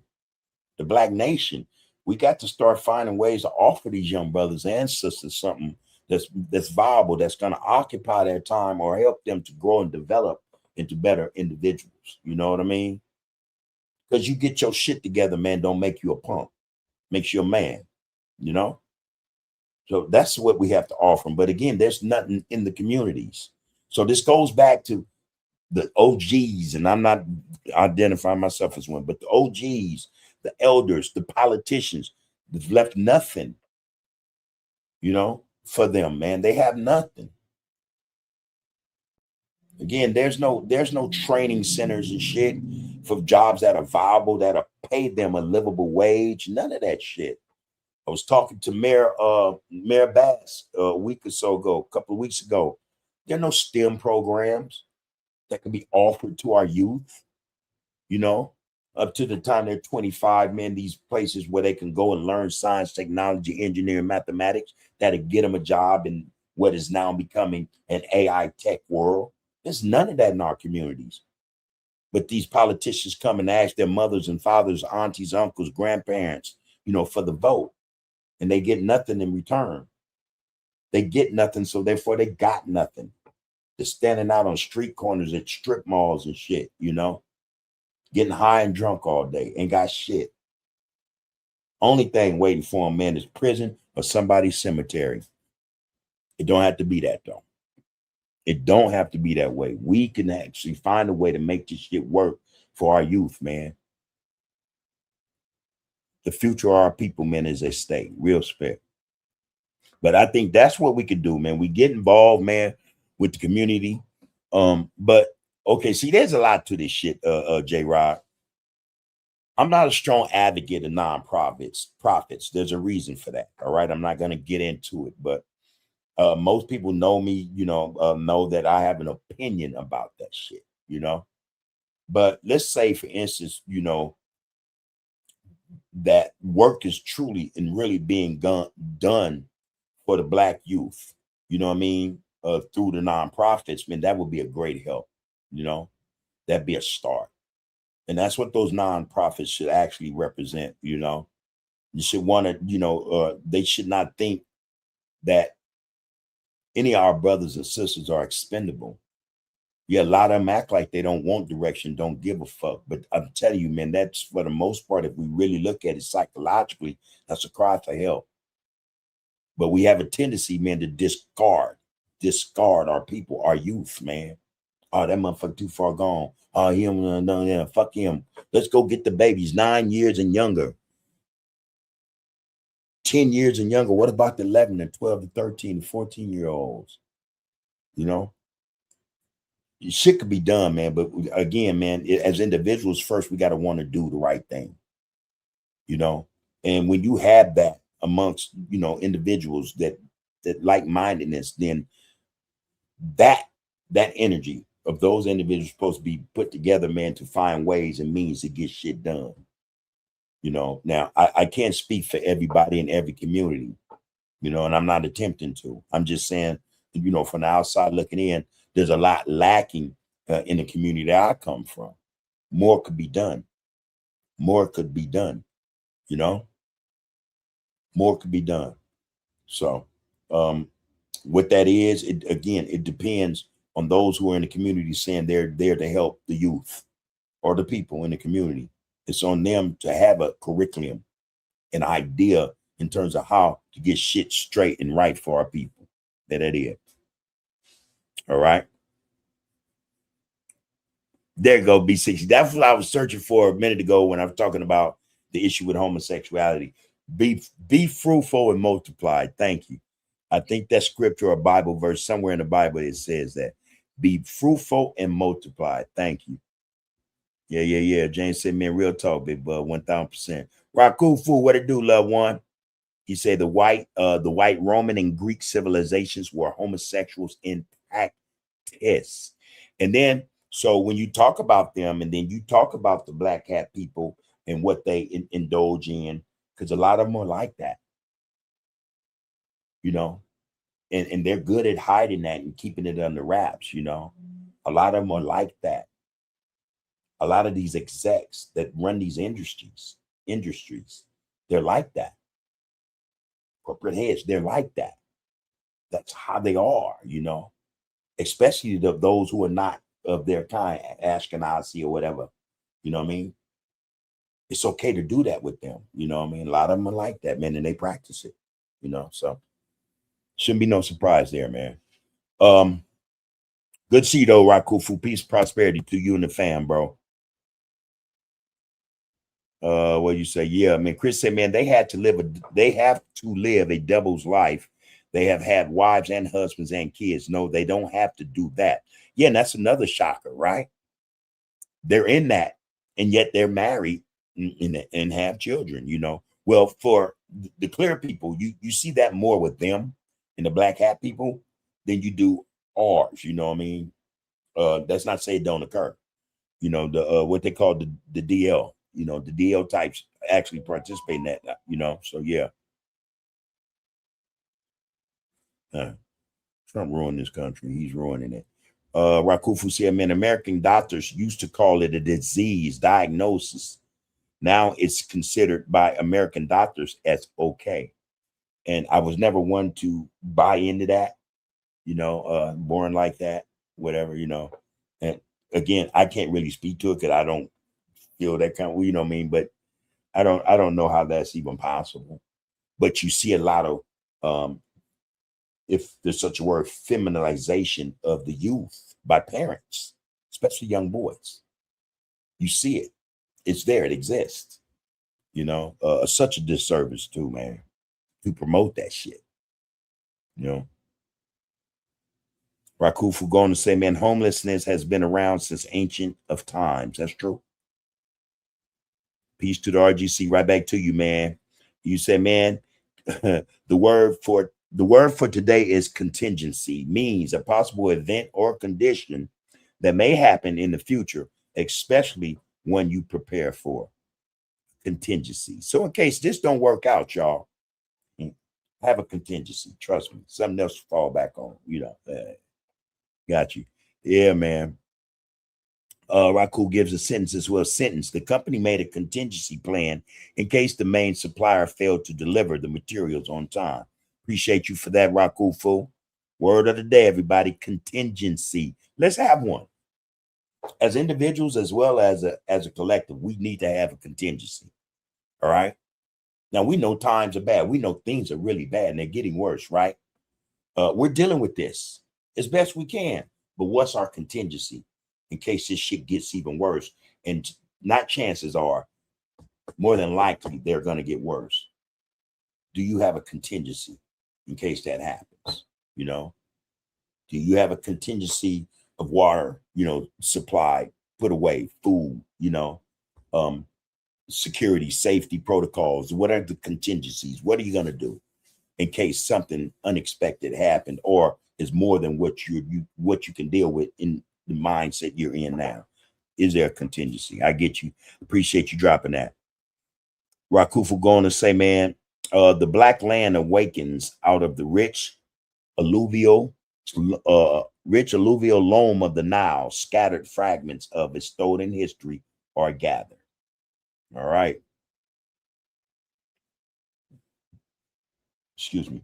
the Black nation, we got to start finding ways to offer these young brothers and sisters something that's viable, that's going to occupy their time or help them to grow and develop into better individuals. You know what I mean? Because you get your shit together, man, don't make you a punk. Makes you a man, you know? So that's what we have to offer them. But again, there's nothing in the communities. So this goes back to the OGs, and I'm not identifying myself as one, but the OGs, the elders, the politicians, they've left nothing, you know, for them, man. They have nothing. Again, there's no training centers and shit for jobs that are viable, that are paid them a livable wage. None of that shit. I was talking to Mayor Bass a week or so ago, a couple of weeks ago. There are no STEM programs that can be offered to our youth, you know, up to the time they're 25, man, these places where they can go and learn science, technology, engineering, mathematics, that'll get them a job in what is now becoming an AI tech world. There's none of that in our communities. But these politicians come and ask their mothers and fathers, aunties, uncles, grandparents, you know, for the vote. And they get nothing in return. They get nothing, so therefore they got nothing. They're standing out on street corners at strip malls and shit, you know, getting high and drunk all day, ain't got shit. Only thing waiting for them, man, is prison or somebody's cemetery. It don't have to be that though. It don't have to be that way. We can actually find a way to make this shit work for our youth, man. The future of our people, man, is at stake. Real spec. But I think that's what we could do, man. We get involved, man, with the community. But okay, see, there's a lot to this shit, J-Rod. I'm not a strong advocate of profits. There's a reason for that. All right. I'm not going to get into it, but most people know me, know that I have an opinion about that shit, But let's say, for instance, that work is truly and really being done for the Black youth, you know what I mean, through the nonprofits, man, that would be a great help, that'd be a start. And that's what those nonprofits should actually represent, You should want to, they should not think that any of our brothers and sisters are expendable. Yeah, a lot of them act like they don't want direction, don't give a fuck. But I'm telling you, man, that's for the most part, if we really look at it psychologically, that's a cry for help. But we have a tendency, man, to discard our people, our youth, man. Oh, that motherfucker too far gone. Oh, him, no, fuck him. Let's go get the babies 9 years and younger. 10 years and younger. What about the 11 and 12 to 13 and 14-year-olds? Shit could be done, man. But again, man, as individuals, first, we got to want to do the right thing, And when you have that amongst, individuals that like-mindedness, then that energy of those individuals is supposed to be put together, man, to find ways and means to get shit done. Now I can't speak for everybody in every community, and I'm not attempting to. I'm just saying, from the outside looking in, there's a lot lacking in the community that I come from. More could be done. More could be done, More could be done. So what that is, it depends on those who are in the community saying they're there to help the youth or the people in the community. It's on them to have a curriculum, an idea in terms of how to get shit straight and right for our people. That is. All right. There you go, B60. That's what I was searching for a minute ago when I was talking about the issue with homosexuality. Be fruitful and multiply. Thank you. I think that scripture or Bible verse somewhere in the Bible, it says that. Be fruitful and multiply. Thank you. Yeah. James said, man, real talk, big bud, 1000%. Rakufu, what it do, loved one? He said the white Roman and Greek civilizations were homosexuals in practice. And then, so when you talk about them, and then you talk about the Black hat people and what they indulge in, because a lot of them are like that, and they're good at hiding that and keeping it under wraps, A lot of them are like that. A lot of these execs that run these industries, they're like that. Corporate heads, they're like that. That's how they are, especially those who are not of their kind, Ashkenazi or whatever. You know what I mean? It's okay to do that with them. You know what I mean? A lot of them are like that, man, and they practice it, so shouldn't be no surprise there, man. Good to see you though, Rakufu. Peace, prosperity to you and the fam, bro. What you say? Yeah, I mean, Chris said, man, they have to live a devil's life. They have had wives and husbands and kids. No, they don't have to do that. Yeah, and that's another shocker, right? They're in that, and yet they're married and have children, Well, for the clear people, you see that more with them and the Black hat people than you do ours, you know what I mean? That's not to say it don't occur. The what they call the DL, the DL types actually participate in that, so yeah. Trump ruined this country. He's ruining it. Rakufu said, man, American doctors used to call it a disease diagnosis. Now it's considered by American doctors as okay. And I was never one to buy into that, born like that, whatever, And again, I can't really speak to it because I don't feel that kind of, you know what I mean? But I don't know how that's even possible. But you see a lot of if there's such a word, feminization of the youth by parents, especially young boys. You see it. It's there. It exists. You know, such a disservice too, man, to promote that shit. You know, Rakufu going to say, man, homelessness has been around since ancient of times. That's true. Peace to the RGC. Right back to you, man. You say, man, the word for today is contingency, means a possible event or condition that may happen in the future, especially when you prepare for contingency. So in case this don't work out, y'all, have a contingency. Trust me, something else to fall back on. You know, got you. Yeah, man. Raku gives a sentence as well. Sentence: the company made a contingency plan in case the main supplier failed to deliver the materials on time. Appreciate you for that, Raku Fu. Word of the day, everybody: contingency. Let's have one. As individuals as well as a collective, we need to have a contingency. All right. Now we know times are bad. We know things are really bad and they're getting worse, right? We're dealing with this as best we can. But what's our contingency in case this shit gets even worse? And not chances are, more than likely, they're going to get worse. Do you have a contingency in case that happens? You know, do you have a contingency of water, you know, supply, put away, food, you know, security, safety protocols? What are the contingencies? What are you going to do in case something unexpected happened or is more than what you can deal with in the mindset you're in now? Is there a contingency? I get you. Appreciate you dropping that. Rakufu going to say, man, the black land awakens out of the rich alluvial loam of the Nile. Scattered fragments of its stolen history are gathered. All right. Excuse me.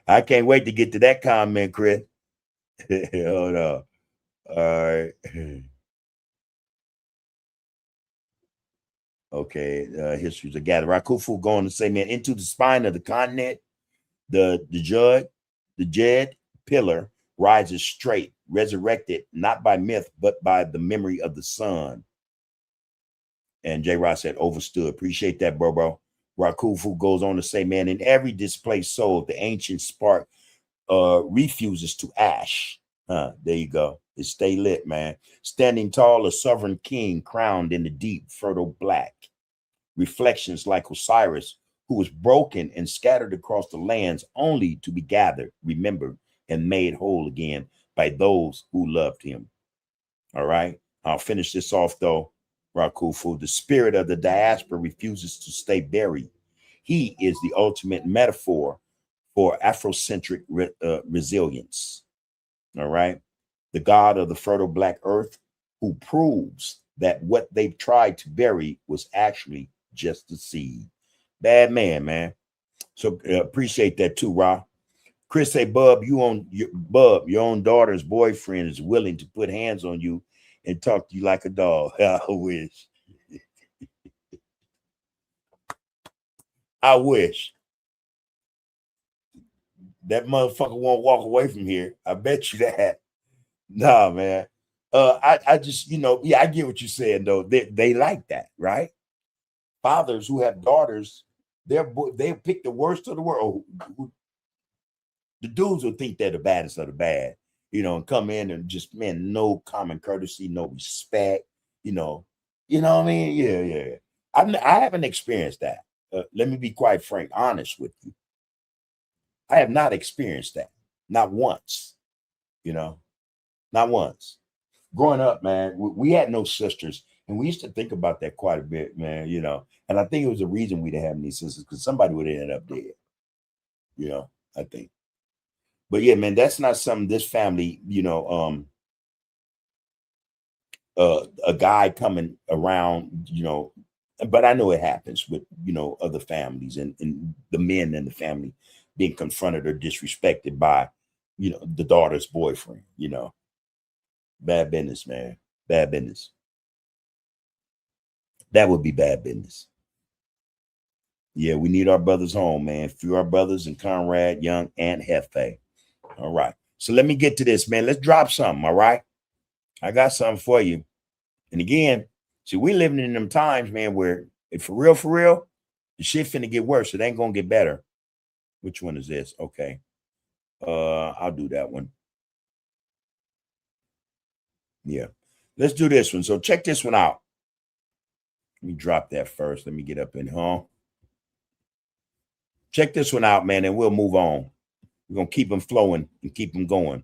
I can't wait to get to that comment, Chris. Hold on. All right. Okay. History's a gather. Rakufu going to say, man, into the spine of the continent, the Jed pillar rises straight, resurrected not by myth, but by the memory of the sun. And J. Ross said, overstood. Appreciate that, bro. Rakufu goes on to say, man, in every displaced soul, the ancient spark refuses to ash. There you go. It stay lit, man. Standing tall, a sovereign king crowned in the deep, fertile black. Reflections like Osiris, who was broken and scattered across the lands only to be gathered, remembered, and made whole again by those who loved him. All right. I'll finish this off, though. Rakufu, the spirit of the diaspora refuses to stay buried. He is the ultimate metaphor for Afrocentric resilience. All right. The God of the fertile black earth, who proves that what they've tried to bury was actually just a seed. Bad man. So appreciate that too, Ra. Chris say, Bub, your own daughter's boyfriend is willing to put hands on you and talk to you like a dog. I wish. I wish. That motherfucker won't walk away from here. I bet you that. Nah, man. I just, I get what you're saying, though. They like that, right? Fathers who have daughters, they pick the worst of the world. The dudes will think they're the baddest of the bad, and come in and just, man, no common courtesy, no respect, you know what I mean? Yeah. I haven't experienced that. Let me be quite frank, honest with you. I have not experienced that. Not once, not once. Growing up, man, we had no sisters, and we used to think about that quite a bit, man, and I think it was the reason we didn't have any sisters because somebody would have ended up dead, I think. But yeah, man, that's not something this family, a guy coming around, but I know it happens with, other families and the men in the family being confronted or disrespected by the daughter's boyfriend, bad business, man. Bad business. That would be bad business. Yeah, we need our brothers home, man. Few our brothers and Conrad, Young, and Hefe. All right. So let me get to this, man. Let's drop something. All right. I got something for you. And again, see, we living in them times, man, where if for real, the shit finna get worse. It ain't gonna get better. Which one is this? Okay. I'll do that one. Yeah. Let's do this one. So check this one out. Let me drop that first. Let me get up in here. Check this one out, man, and we'll move on. We're going to keep them flowing and keep them going.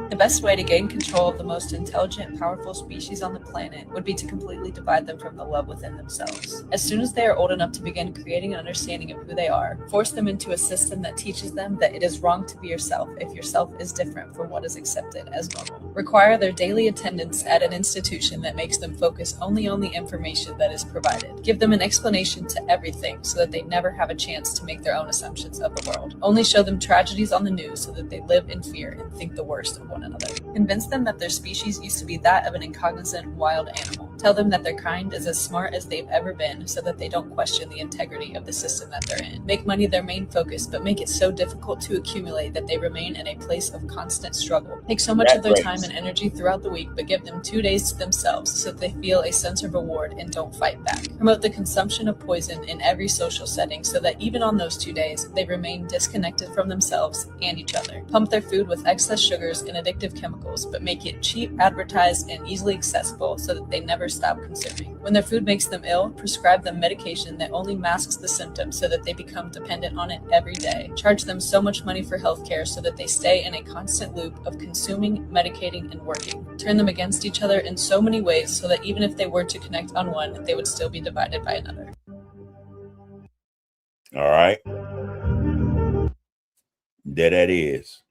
The best way to gain control of the most intelligent, powerful species on the planet would be to completely divide them from the love within themselves. As soon as they are old enough to begin creating an understanding of who they are, force them into a system that teaches them that it is wrong to be yourself if yourself is different from what is accepted as normal. Require their daily attendance at an institution that makes them focus only on the information that is provided. Give them an explanation to everything so that they never have a chance to make their own assumptions of the world. Only show them tragedies on the news so that they live in fear and think the worst of one another. Convince them that their species used to be that of an incognizant wild animal. Tell them that their kind is as smart as they've ever been so that they don't question the integrity of the system that they're in. Make money their main focus, but make it so difficult to accumulate that they remain in a place of constant struggle. Take so much of their time and energy throughout the week, but give them 2 days to themselves so that they feel a sense of reward and don't fight back. Promote the consumption of poison in every social setting so that even on those 2 days, they remain disconnected from themselves and each other. Pump their food with excess sugars and addictive chemicals, but make it cheap, advertised, and easily accessible so that they never stop consuming. When their food makes them ill, prescribe them medication that only masks the symptoms so that they become dependent on it every day. Charge them so much money for healthcare so that they stay in a constant loop of consuming, medicating, and working. Turn them against each other in so many ways so that even if they were to connect on one, they would still be divided by another. All right. There that is.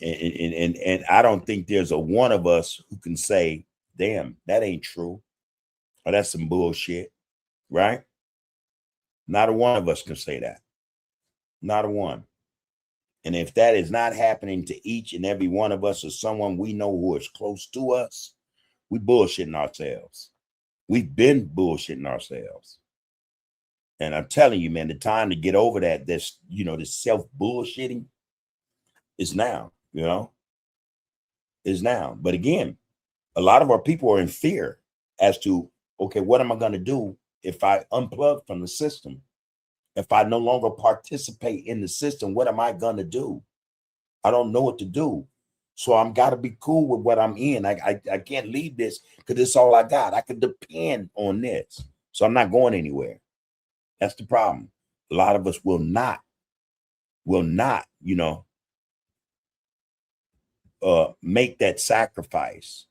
And I don't think there's a one of us who can say, damn, that ain't true. Or that's some bullshit, right? Not a one of us can say that. Not a one. And if that is not happening to each and every one of us or someone we know who is close to us, we bullshitting ourselves. We've been bullshitting ourselves. And I'm telling you, man, the time to get over that, this self-bullshitting is now, is now. But again, a lot of our people are in fear as to, okay, what am I going to do if I unplug from the system? If I no longer participate in the system, what am I going to do? I don't know what to do. So I'm got to be cool with what I'm in. I can't leave this because it's all I got. I can depend on this. So I'm not going anywhere. That's the problem. A lot of us will not, make that sacrifice.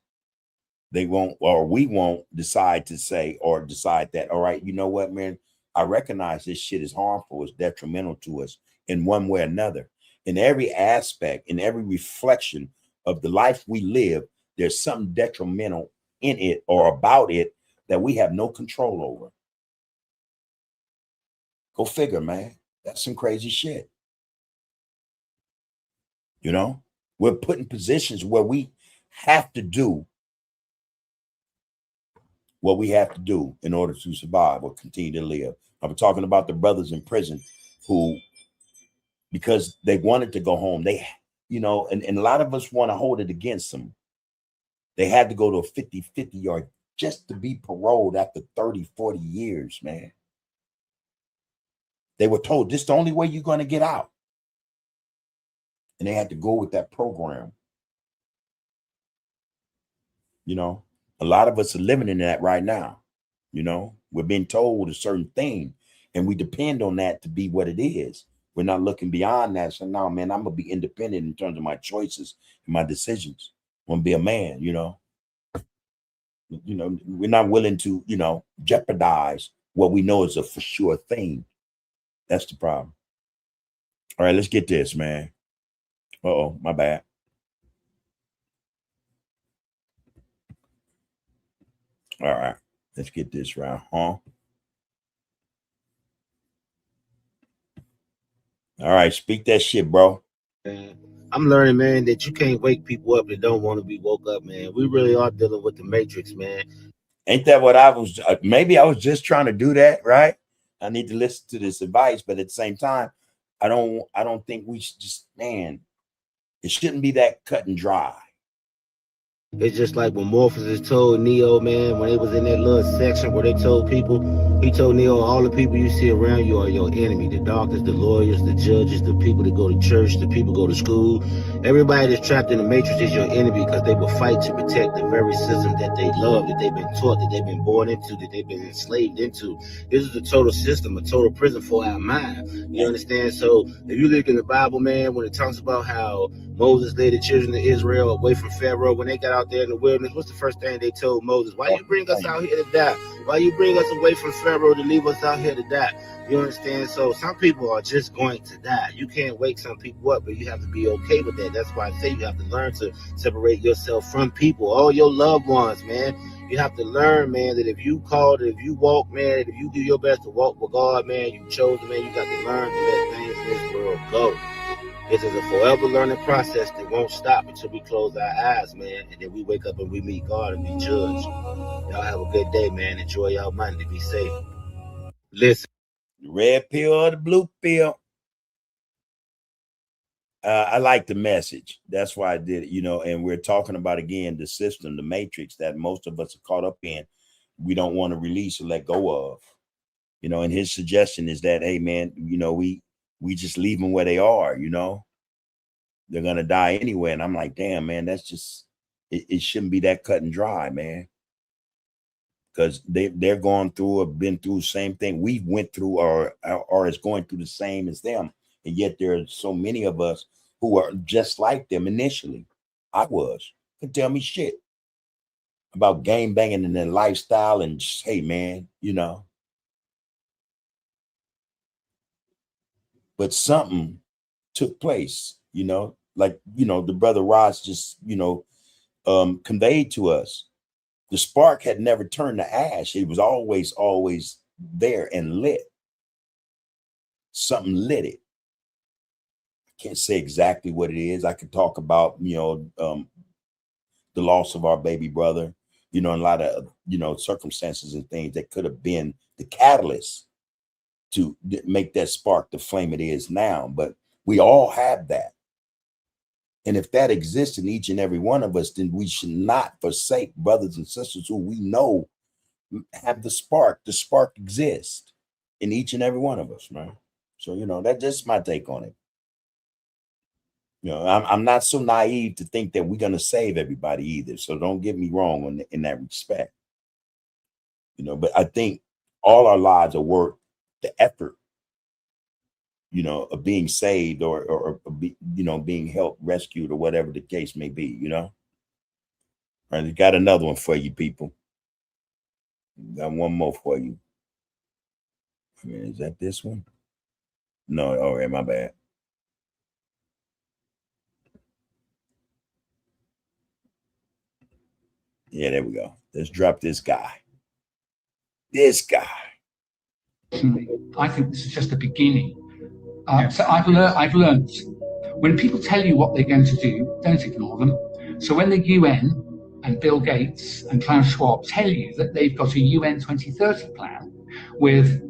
They won't, or we won't decide that, all right, you know what, man, I recognize this shit is harmful, it's detrimental to us in one way or another. In every aspect, in every reflection of the life we live, there's something detrimental in it or about it that we have no control over. Go figure, man. That's some crazy shit. We're put in positions where we have to do what we have to do in order to survive or continue to live. I'm talking about the brothers in prison who, because they wanted to go home, and a lot of us want to hold it against them. They had to go to a 50-50 yard just to be paroled after 30, 40 years, man. They were told this is the only way you're going to get out. And they had to go with that program. A lot of us are living in that right now. We're being told a certain thing and we depend on that to be what it is. We're not looking beyond that. So now, man, I'm going to be independent in terms of my choices and my decisions. I'm going to be a man, we're not willing to, jeopardize what we know is a for sure thing. That's the problem. All right, let's get this, man. Uh-oh, my bad. All right, let's get this right, huh? All right, speak that shit, bro. I'm learning, man, that you can't wake people up that don't want to be woke up, man. We really are dealing with the matrix, man. Ain't that what I was? Maybe I was just trying to do that, right? I need to listen to this advice, but at the same time, I don't think we should just, man, it shouldn't be that cut and dry. It's just like when Morpheus told Neo, man, when they was in that little section where they told people, he told Neo, all the people you see around you are your enemy. The doctors, the lawyers, the judges, the people that go to church, the people go to school. Everybody that's trapped in the matrix is your enemy because they will fight to protect the very system that they love, that they've been taught, that they've been born into, that they've been enslaved into. This is a total system, a total prison for our mind. You understand? So if you look in the Bible, man, when it talks about how Moses led the children of Israel away from Pharaoh, when they got out there in the wilderness, what's the first thing they told Moses? Why you bring us out here to die? Why you bring us away from Pharaoh to leave us out here to die? You understand? So some people are just going to die. You can't wake some people up, but you have to be okay with that. That's why I say you have to learn to separate yourself from people, all your loved ones, man. You have to learn, man, that if you call, that if you walk, man, if you do your best to walk with God, man, you chose, man, you got to learn to let things in this world go. This is a forever learning process that won't stop until we close our eyes, man, and then we wake up and we meet God and be judged. Y'all have a good day, man. Enjoy y'all Monday. Be safe. Listen. The red pill or the blue pill. I like the message. That's why I did it, and we're talking about, again, the system, the matrix that most of us are caught up in. We don't want to release or let go of, and his suggestion is that, hey, man, we just leave them where they are, they're going to die anyway. And I'm like, damn, man, that's just, it shouldn't be that cut and dry, man. Because they're going through or been through the same thing we went through or is going through the same as them. And yet there are so many of us who are just like them initially. I was. Could tell me shit about game banging and their lifestyle and just, hey, man, But something took place, like, the brother Ross just, conveyed to us. The spark had never turned to ash. It was always there and lit. Something lit it. I can't say exactly what it is. I could talk about, the loss of our baby brother, and a lot of, circumstances and things that could have been the catalyst to make that spark the flame it is now. But we all have that. And if that exists in each and every one of us, then we should not forsake brothers and sisters who we know have the spark. The spark exists in each and every one of us, man. So, that's just my take on it. I'm not so naive to think that we're going to save everybody either. So don't get me wrong in that respect. But I think all our lives are worth the effort, of being saved or being helped, rescued, or whatever the case may be, And I got another one for you, people. Got one more for you. Is that this one? No, all right, my bad. Yeah, there we go. Let's drop this guy. This guy. I think this is just the beginning. So I've learned when people tell you what they're going to do, don't ignore them. So when the UN and Bill Gates and Klaus Schwab tell you that they've got a UN 2030 plan with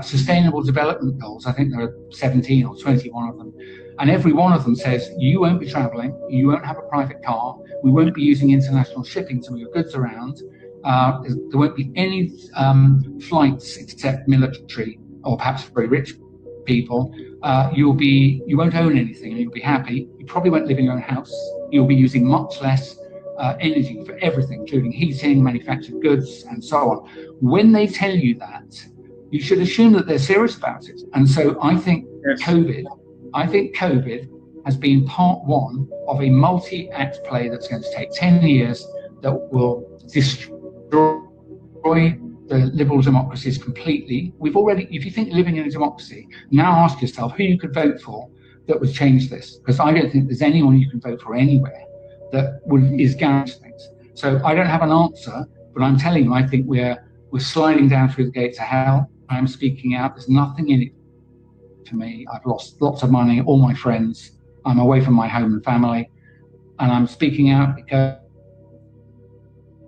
sustainable development goals, I think there are 17 or 21 of them, and every one of them says you won't be traveling, you won't have a private car, we won't be using international shipping to move goods around, there won't be any flights except military or perhaps very rich people. You won't own anything and you'll be happy. You probably won't live in your own house. You'll be using much less energy for everything, including heating, manufactured goods, and so on. When they tell you that, you should assume that they're serious about it. And so I think COVID has been part one of a multi-act play that's going to take 10 years that will destroy the liberal democracies completely. We've already, if you think living in a democracy, now ask yourself who you could vote for that would change this, because I don't think there's anyone you can vote for anywhere that is guaranteed things. So I don't have an answer, but I'm telling you, I think we're sliding down through the gates of hell. I'm speaking out. There's nothing in it for me. I've lost lots of money, all my friends. I'm away from my home and family. And I'm speaking out because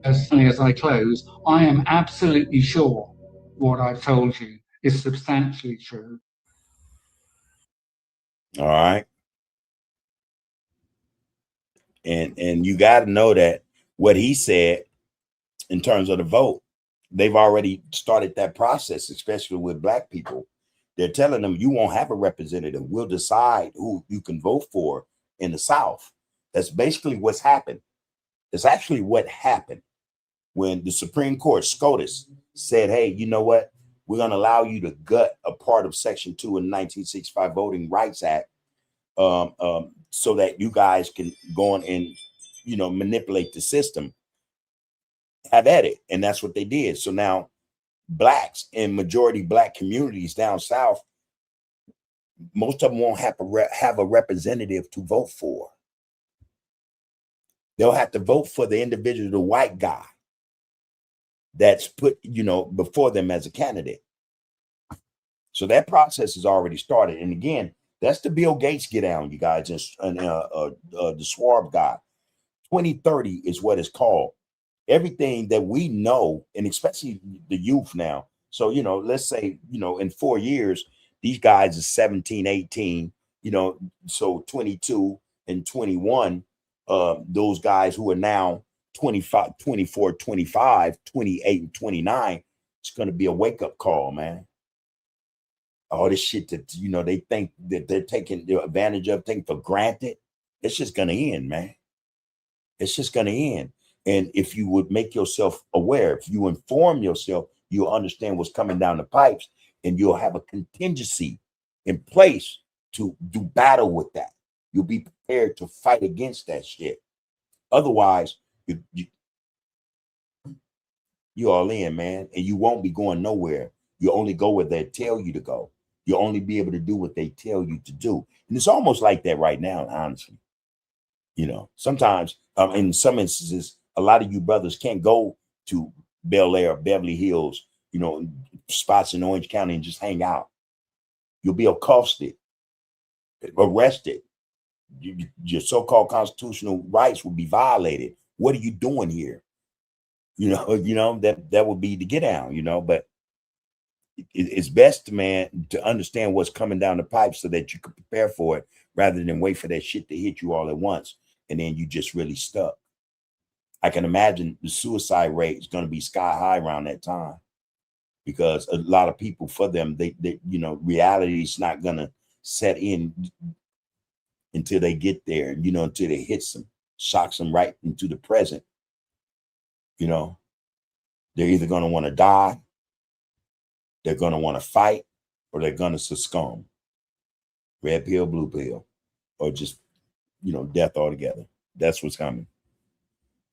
as I close, I am absolutely sure what I've told you is substantially true. All right. And you got to know that what he said in terms of the vote, they've already started that process, especially with black people. They're telling them you won't have a representative. We'll decide who you can vote for in the South. That's basically what's happened. It's actually what happened when the Supreme Court, SCOTUS, said, hey, you know what? We're going to allow you to gut a part of Section 2 in the 1965 Voting Rights Act so that you guys can go on and, you know, manipulate the system. Have at it. And that's what they did. So now blacks in majority black communities down South, most of them won't have a representative to vote for. They'll have to vote for the individual, the white guy that's put, you know, before them as a candidate. So that process has already started. And again, that's the Bill Gates get down, you guys, and the Schwab guy. 2030 is what it's called. Everything that we know, and especially the youth now. So, you know, let's say, you know, in 4 years, these guys are 17, 18, you know, so 22 and 21, those guys who are now 25, 24, 25, 28, and 29, it's going to be a wake-up call, man. All this shit that, you know, they think that they're taking advantage of, taking for granted, it's just going to end, man. It's just going to end. And if you would make yourself aware, if you inform yourself, you'll understand what's coming down the pipes, and you'll have a contingency in place to do battle with that. You'll be prepared to fight against that shit. Otherwise, you all in, man, and you won't be going nowhere. You only go where they tell you to go. You'll only be able to do what they tell you to do. And it's almost like that right now, honestly. You know, sometimes in some instances, a lot of you brothers can't go to Bel Air, Beverly Hills, you know, spots in Orange County and just hang out. You'll be accosted, arrested. Your so-called constitutional rights will be violated. What are you doing here? You know, that would be the get down, you know, but it's best, man, to understand what's coming down the pipe so that you can prepare for it rather than wait for that shit to hit you all at once. And then you just really stuck. I can imagine the suicide rate is going to be sky high around that time because a lot of people, for them, they you know, reality is not going to set in until they get there, you know, until it hits them, shocks them right into the present. You know, they're either going to want to die, they're going to want to fight, or they're going to succumb. Red pill, blue pill, or just, you know, death altogether. That's what's coming.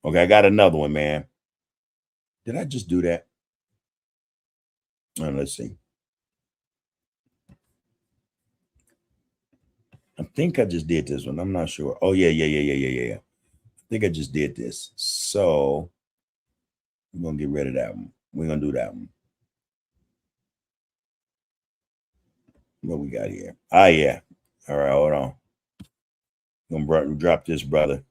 Okay, I got another one, man. Did I just do that? Let's see. I think I just did this one. I'm not sure. Oh, yeah. I think I just did this. So we're going to get rid of that one. We're going to do that one. What we got here? Ah, yeah. All right, hold on. I'm going to drop this, brother.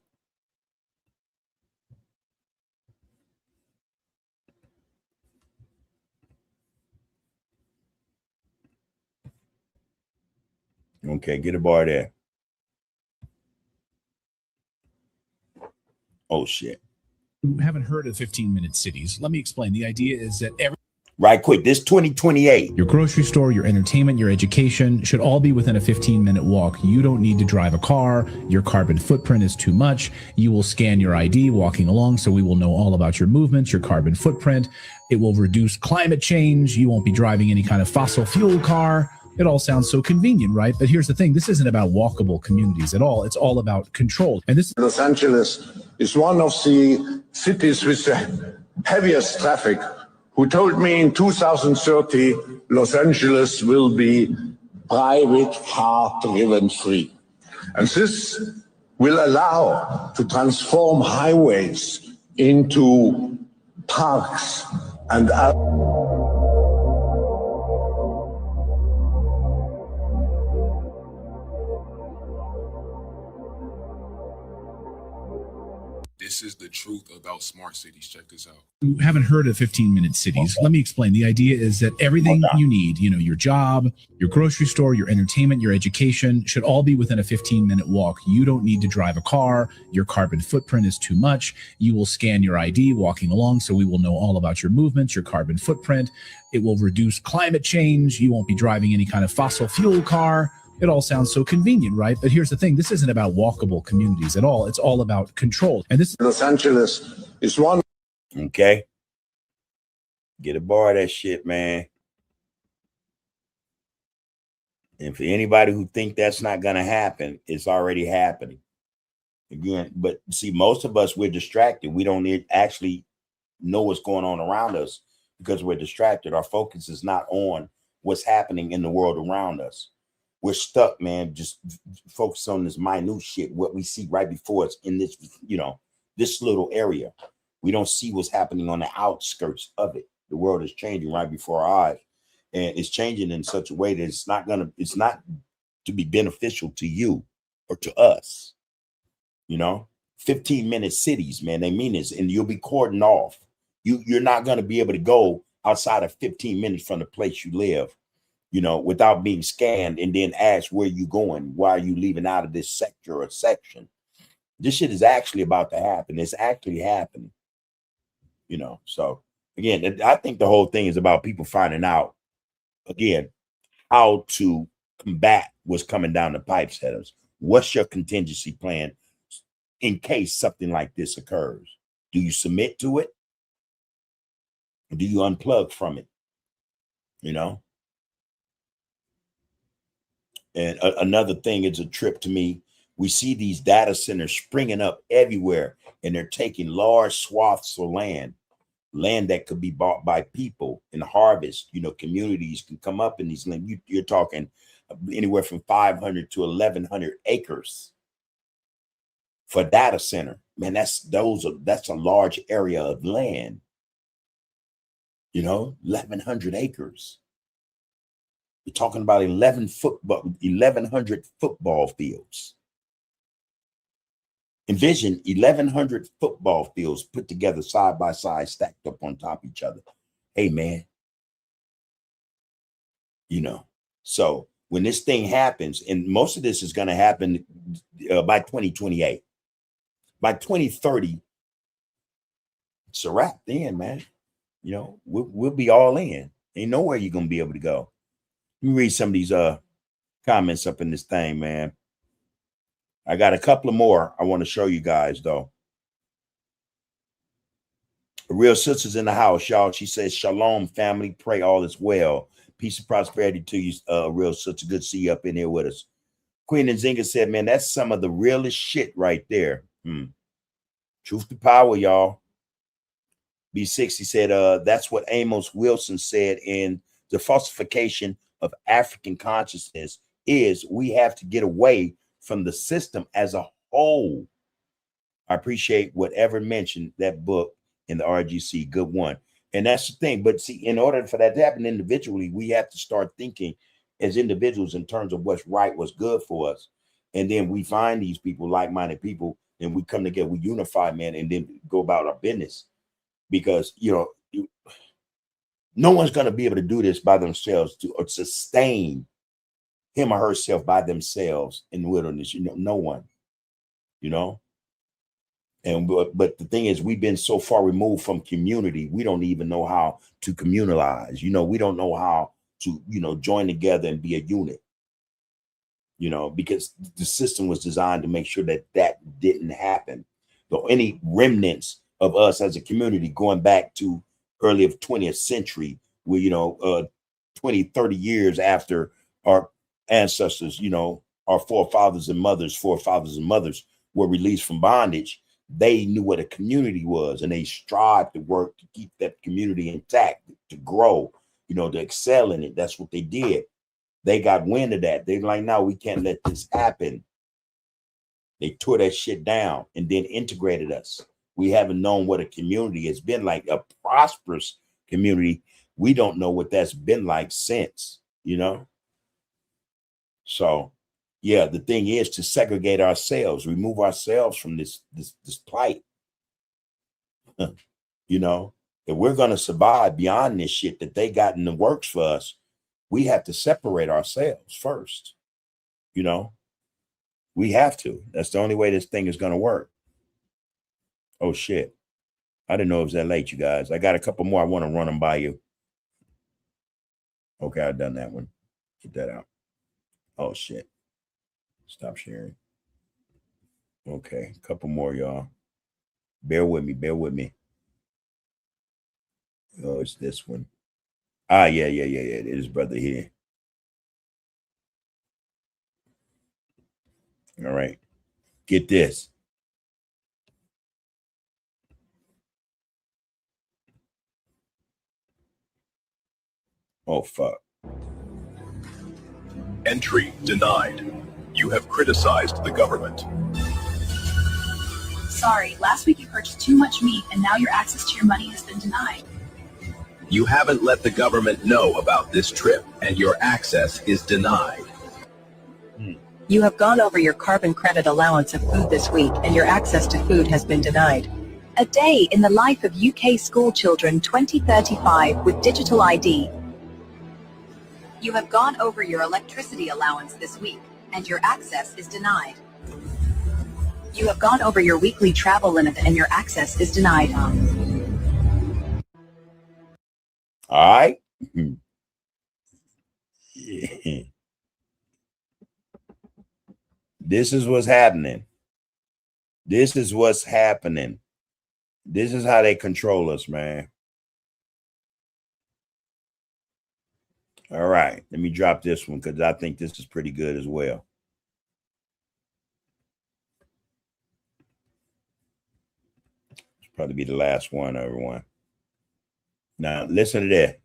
Okay, get a bar there. Oh, shit. You haven't heard of 15-minute cities. Let me explain. The idea is that right quick, this 2028. Your grocery store, your entertainment, your education should all be within a 15-minute walk. You don't need to drive a car. Your carbon footprint is too much. You will scan your ID walking along, so we will know all about your movements, your carbon footprint. It will reduce climate change. You won't be driving any kind of fossil fuel car. It all sounds so convenient, right? But here's the thing. This isn't about walkable communities at all. It's all about control. And this Los Angeles is one of the cities with the heaviest traffic. Who told me in 2030, Los Angeles will be private car-driven free. And this will allow to transform highways into parks and This is the truth about smart cities. Check this out. You haven't heard of 15-minute cities. Let me explain. The idea is that everything you need, your job, your grocery store, your entertainment, your education should all be within a 15-minute walk. You don't need to drive a car. Your carbon footprint is too much. You will scan your ID walking along, so we will know all about your movements, your carbon footprint. It will reduce climate change. You won't be driving any kind of fossil fuel car. It all sounds so convenient, right? But here's the thing. This isn't about walkable communities at all. It's all about control. And this Los Angeles is one. Okay. Get a bar of that shit, man. And for anybody who think that's not going to happen, it's already happening. Again, but see, most of us, we're distracted. We don't actually know what's going on around us because we're distracted. Our focus is not on what's happening in the world around us. We're stuck, man, just focus on this minute shit, what we see right before us in this, this little area. We don't see what's happening on the outskirts of it. The world is changing right before our eyes. And it's changing in such a way that it's not to be beneficial to you or to us. 15-minute cities, man, they mean this, and you'll be cordoned off. You're not going to be able to go outside of 15 minutes from the place you live, without being scanned and then asked where you going, why are you leaving out of this sector or section. This shit is actually about to happen. It's actually happening, So again, I think the whole thing is about people finding out, again, how to combat what's coming down the pipes at us. What's your contingency plan in case something like this occurs? Do you submit to it? Or do you unplug from it? And another thing is a trip to me. We see these data centers springing up everywhere, and they're taking large swaths of land that could be bought by people and harvest. Communities can come up in these land. You're talking anywhere from 500 to 1,100 acres for data center. Man, that's a large area of land. 1,100 acres. You're talking about 1,100 football fields. Envision 1,100 football fields put together side by side, stacked up on top of each other. Hey, man. So when this thing happens, and most of this is going to happen by 2028. By 2030, it's a wrap then, man. We'll be all in. Ain't nowhere you're going to be able to go. Let me read some of these comments up in this thing, man. I got a couple of more I want to show you guys, though. A real sister's in the house, y'all. She says, "Shalom, family. Pray all is well. Peace and prosperity to you, real sister. Good to see you up in here with us." Queen Nzinga said, "Man, that's some of the realest shit right there." Truth to power, y'all. B60 said, "That's what Amos Wilson said in The Falsification of African Consciousness is we have to get away from the system as a whole." I appreciate whatever mentioned that book in the RGC. Good one. And that's the thing. But see, in order for that to happen individually, we have to start thinking as individuals in terms of what's right, what's good for us. And then we find these people, like-minded people, and we come together, we unify, man, and then go about our business. Because, no one's going to be able to do this by themselves or sustain him or herself by themselves in the wilderness. No one, And but the thing is, we've been so far removed from community, we don't even know how to communalize. We don't know how to, join together and be a unit. Because the system was designed to make sure that didn't happen. So any remnants of us as a community going back to early of 20th century, where 20, 30 years after our ancestors, our forefathers and mothers were released from bondage, they knew what a community was, and they strived to work to keep that community intact, to grow, to excel in it. That's what they did. They got wind of that. They're like, no, we can't let this happen. They tore that shit down and then integrated us. We haven't known what a community has been like, a prosperous community. We don't know what that's been like since, So, yeah, the thing is to segregate ourselves, remove ourselves from this plight, You know, if we're going to survive beyond this shit that they got in the works for us, we have to separate ourselves first. You know, we have to. That's the only way this thing is going to work. Oh, shit. I didn't know it was that late, you guys. I got a couple more. I want to run them by you. Okay, I've done that one. Get that out. Oh, shit. Stop sharing. Okay, a couple more, y'all. Bear with me. Bear with me. Oh, it's this one. Ah, yeah. It is, brother, here. All right. Get this. Oh, fuck. Entry denied. You have criticized the government. Sorry, last week you purchased too much meat and now your access to your money has been denied. You haven't let the government know about this trip and your access is denied. You have gone over your carbon credit allowance of food this week and your access to food has been denied. A day in the life of UK school children 2035 with digital ID. You have gone over your electricity allowance this week and your access is denied. You have gone over your weekly travel limit and your access is denied. All right. This is what's happening. This is what's happening. This is how they control us, man. All right. Let me drop this one because I think this is pretty good as well. It's probably be the last one, everyone. Now, listen to that.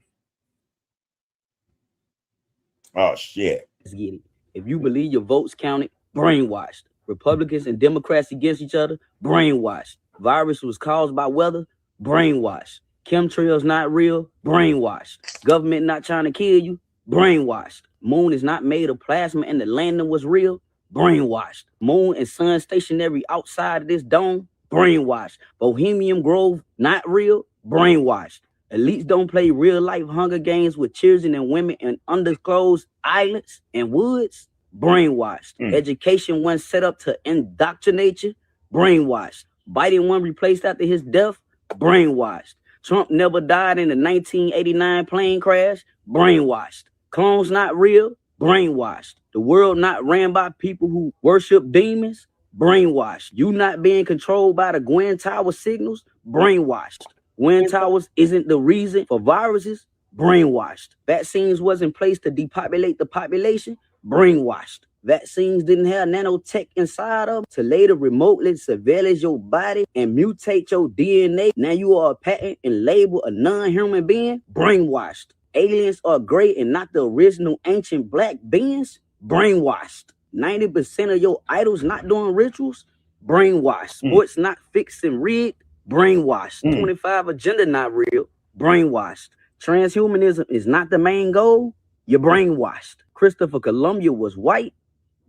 Oh, shit. Let's get it. If you believe your votes counted, brainwashed. Republicans and Democrats against each other, brainwashed. Virus was caused by weather, brainwashed. Chemtrails not real, brainwashed. Government not trying to kill you, brainwashed. Moon is not made of plasma and the landing was real, brainwashed. Moon and sun stationary outside of this dome, brainwashed. Bohemian Grove not real, brainwashed. Elites don't play real life Hunger Games with children and women in undisclosed islands and woods, brainwashed. Education wasn't set up to indoctrinate you, brainwashed. Biden one replaced after his death, brainwashed. Trump never died in the 1989 plane crash, brainwashed. Clones not real, brainwashed. The world not ran by people who worship demons, brainwashed. You not being controlled by the Gwen Tower signals, brainwashed. Gwen Towers isn't the reason for viruses, brainwashed. Vaccines wasn't placed to depopulate the population, brainwashed. Vaccines didn't have nanotech inside of them to later remotely surveillance your body and mutate your DNA. Now you are a patent and label a non-human being, brainwashed. Aliens are great and not the original ancient black beings, brainwashed. 90% of your idols not doing rituals, brainwashed. Sports not fixed and rigged, brainwashed. 25 agenda not real, brainwashed. Transhumanism is not the main goal, you're brainwashed. Christopher Columbus was white,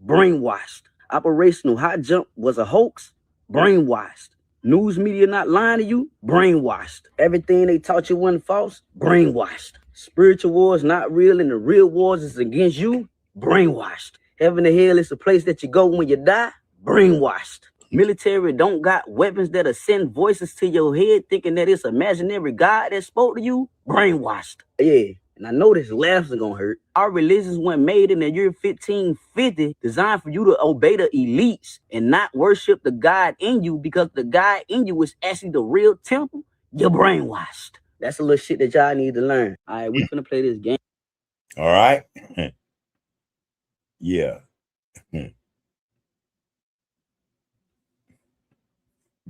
brainwashed. Operational High Jump was a hoax, brainwashed. News media not lying to you, brainwashed. Everything they taught you wasn't false, brainwashed. Spiritual wars not real and the real wars is against you, brainwashed. Heaven and hell is the place that you go when you die, brainwashed. Military don't got weapons that'll send voices to your head thinking that it's imaginary God that spoke to you, brainwashed. Yeah. And I know this laughs are gonna hurt. Our religions weren't made in the year 1550, designed for you to obey the elites and not worship the God in you, because the God in you is actually the real temple. You're brainwashed. That's a little shit that y'all need to learn. All right, we finna play this game. All right. Yeah.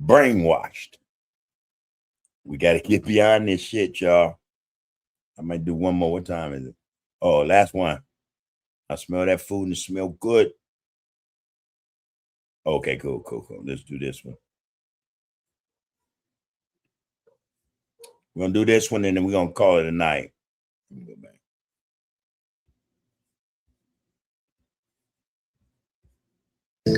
Brainwashed. We got to get beyond this shit, y'all. I might do one more. What time is it? Oh, last one. I smell that food and it smell good. Okay, cool. Let's do this one. We're going to do this one and then we're going to call it a night. Let me go back.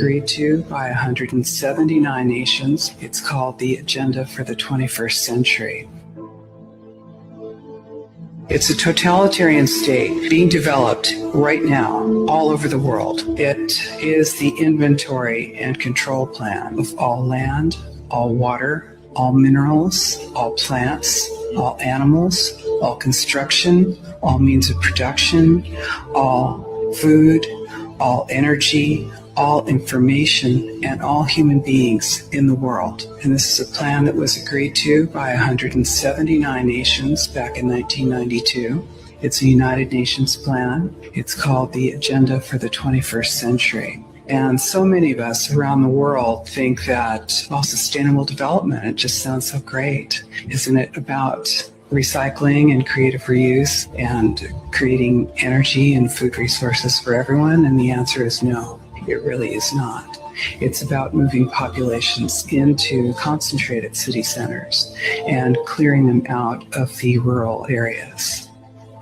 agreed to by 179 nations. It's called the Agenda for the 21st Century. It's a totalitarian state being developed right now all over the world. It is the inventory and control plan of all land, all water, all minerals, all plants, all animals, all construction, all means of production, all food, all energy, all information, and all human beings in the world. And this is a plan that was agreed to by 179 nations back in 1992. It's a United Nations plan. It's called the Agenda for the 21st Century. And so many of us around the world think that, well, sustainable development, it just sounds so great. Isn't it about recycling and creative reuse and creating energy and food resources for everyone? And the answer is no. It really is not. It's about moving populations into concentrated city centers and clearing them out of the rural areas.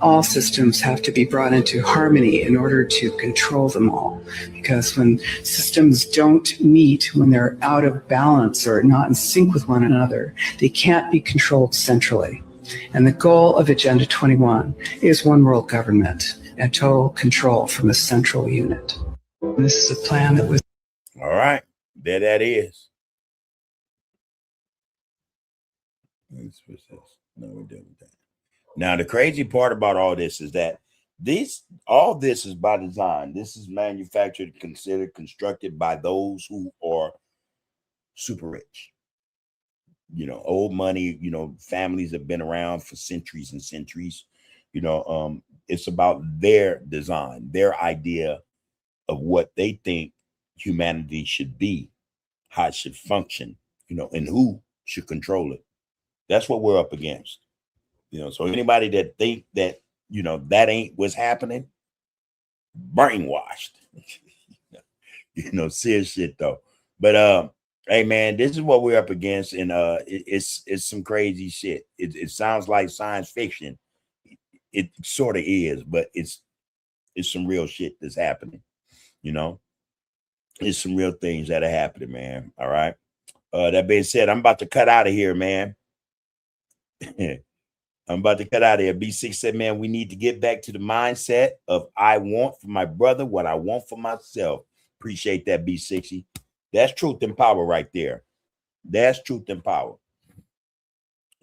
All systems have to be brought into harmony in order to control them all. Because when systems don't meet, when they're out of balance or not in sync with one another, they can't be controlled centrally. And the goal of Agenda 21 is one world government and total control from a central unit. This is a plan that was... All right, there that is. No, we're done with that. Now, the crazy part about all this is that all this is by design. This is manufactured, considered, constructed by those who are super rich. You know, old money, you know, families have been around for centuries and centuries. You know, it's about their design, their idea of what they think humanity should be, how it should function, you know, and who should control it. That's what we're up against. You know, so anybody that think that, you know, that ain't what's happening, brainwashed. You know, serious shit though. But hey man, this is what we're up against, and it's some crazy shit. It sounds like science fiction. It sort of is, but it's some real shit that's happening. You know, it's some real things that are happening, man. All right. That being said, I'm about to cut out of here, man. I'm about to cut out of here. B6 said, man, we need to get back to the mindset of I want for my brother what I want for myself. Appreciate that, B60. That's truth and power right there. That's truth and power.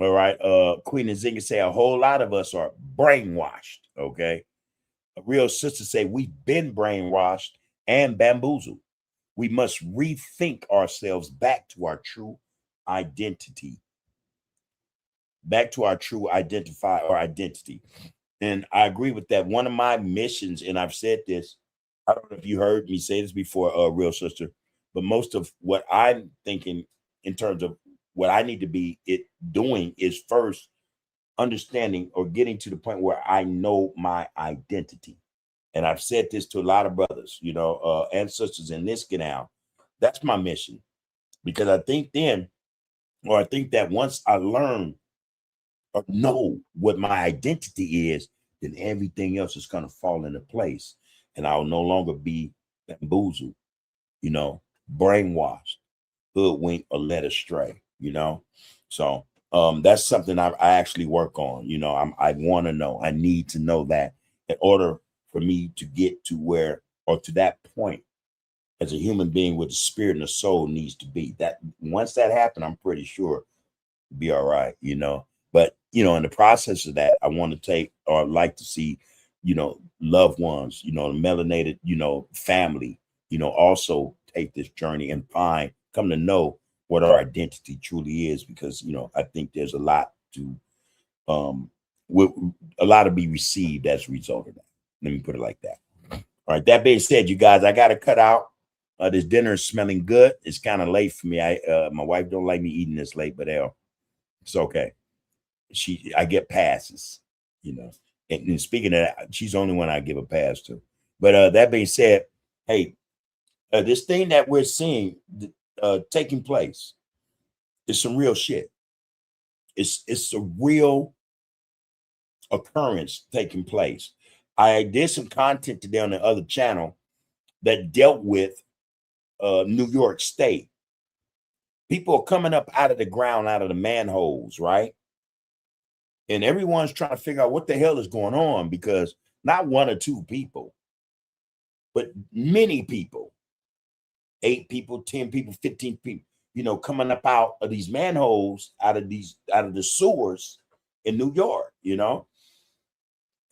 All right. Queen and Zinga say a whole lot of us are brainwashed. Okay. A real sister say we've been brainwashed and bamboozled. We must rethink ourselves back to our true identity. Back to our true identity. And I agree with that. One of my missions, and I've said this, I don't know if you heard me say this before, real sister, but most of what I'm thinking in terms of what I need to be doing is first understanding or getting to the point where I know my identity. And I've said this to a lot of brothers, you know, and sisters in this canal. That's my mission. Because I think that once I learn or know what my identity is, then everything else is going to fall into place. And I'll no longer be bamboozled, you know, brainwashed, hoodwinked, or led astray, you know. So that's something I actually work on. You know, I want to know. I need to know that in order for me to get to where, or to that point as a human being with a spirit and a soul needs to be. That once that happens, I'm pretty sure it'll be all right, you know. But, you know, in the process of that, I want to take or like to see, you know, loved ones, you know, melanated, you know, family, you know, also take this journey and come to know what our identity truly is, because, you know, I think there's a lot to be received as a result of that. Let me put it like that. All right. That being said, you guys, I got to cut out. This dinner is smelling good. It's kind of late for me. My wife don't like me eating this late, but it's okay. I get passes, you know. And speaking of that, she's the only one I give a pass to. But that being said, hey, this thing that we're seeing taking place is some real shit. It's a real occurrence taking place. I did some content today on the other channel that dealt with New York State. People are coming up out of the ground, out of the manholes, right? And everyone's trying to figure out what the hell is going on, because not one or two people, but many people, 8 people, 10 people, 15 people, you know, coming up out of these manholes, out of the sewers in New York, you know?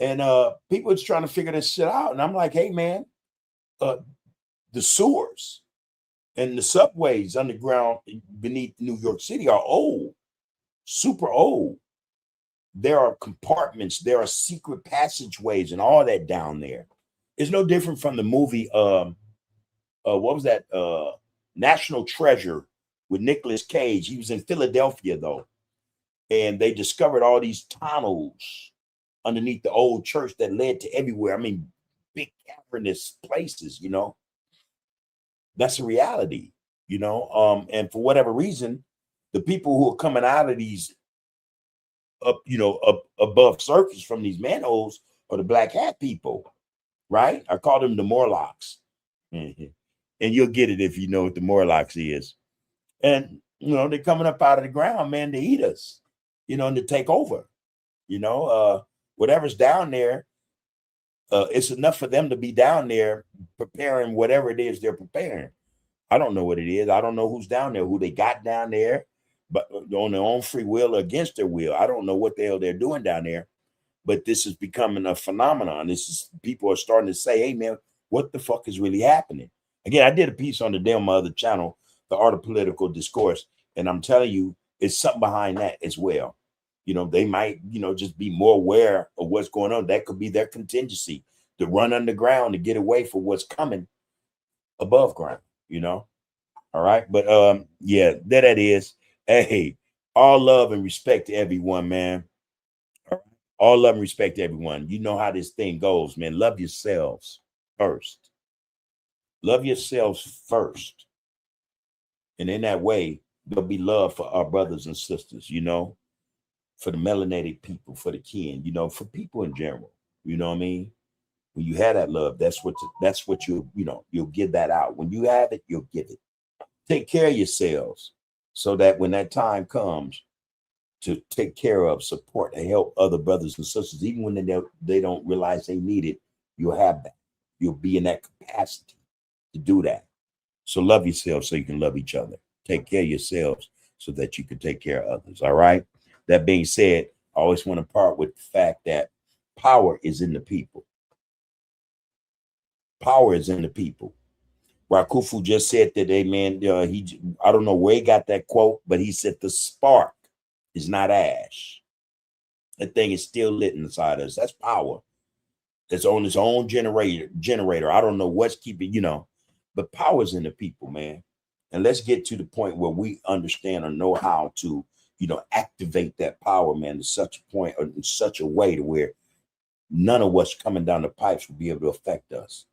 And people are trying to figure this shit out. And I'm like, hey, man, the sewers and the subways underground beneath New York City are old, super old. There are compartments, there are secret passageways and all that down there. It's no different from the movie, what was that? National Treasure with Nicolas Cage. He was in Philadelphia, though. And they discovered all these tunnels underneath the old church that led to everywhere. I mean, big cavernous places, you know. That's a reality, you know. And for whatever reason, the people who are coming out of these up above surface from these manholes are the black hat people, right? I call them the Morlocks. And you'll get it if you know what the Morlocks is. And, you know, they're coming up out of the ground, man, to eat us, you know, and to take over, you know, whatever's down there. It's enough for them to be down there preparing whatever it is they're preparing. I don't know what it is. I don't know who's down there, who they got down there, but on their own free will or against their will. I don't know what the hell they're doing down there, but this is becoming a phenomenon. People are starting to say, hey, man, what the fuck is really happening? Again, I did a piece on the my other channel, The Art of Political Discourse, and I'm telling you, it's something behind that as well. You know, they might, you know, just be more aware of what's going on. That could be their contingency to run underground to get away from what's coming above ground, you know? All right. But yeah, that is. Hey, all love and respect to everyone, man. All love and respect to everyone. You know how this thing goes, man. Love yourselves first. Love yourselves first. And in that way, there'll be love for our brothers and sisters, you know, for the melanated people, for the kin, you know, for people in general. You know what I mean? When you have that love, that's what you'll give that out. When you have it, you'll give it. Take care of yourselves so that when that time comes to take care of, support, and help other brothers and sisters, even when they don't realize they need it, you'll have that. You'll be in that capacity to do that. So love yourselves so you can love each other. Take care of yourselves so that you can take care of others. All right. That being said, I always want to part with the fact that power is in the people. Power is in the people. Rakufu just said that, hey, man, I don't know where he got that quote, but he said the spark is not ash. That thing is still lit inside us. That's power. That's on its own generator. I don't know what's keeping, you know, but power's in the people, man. And let's get to the point where we understand or know how to, you know, activate that power, man, to such a point or in such a way to where none of what's coming down the pipes will be able to affect us.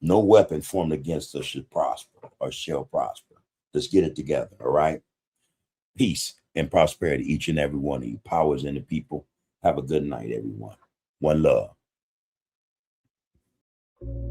No weapon formed against us should prosper or shall prosper. Let's get it together, all right? Peace and prosperity, each and every one of you. Powers in the people. Have a good night, everyone. One love.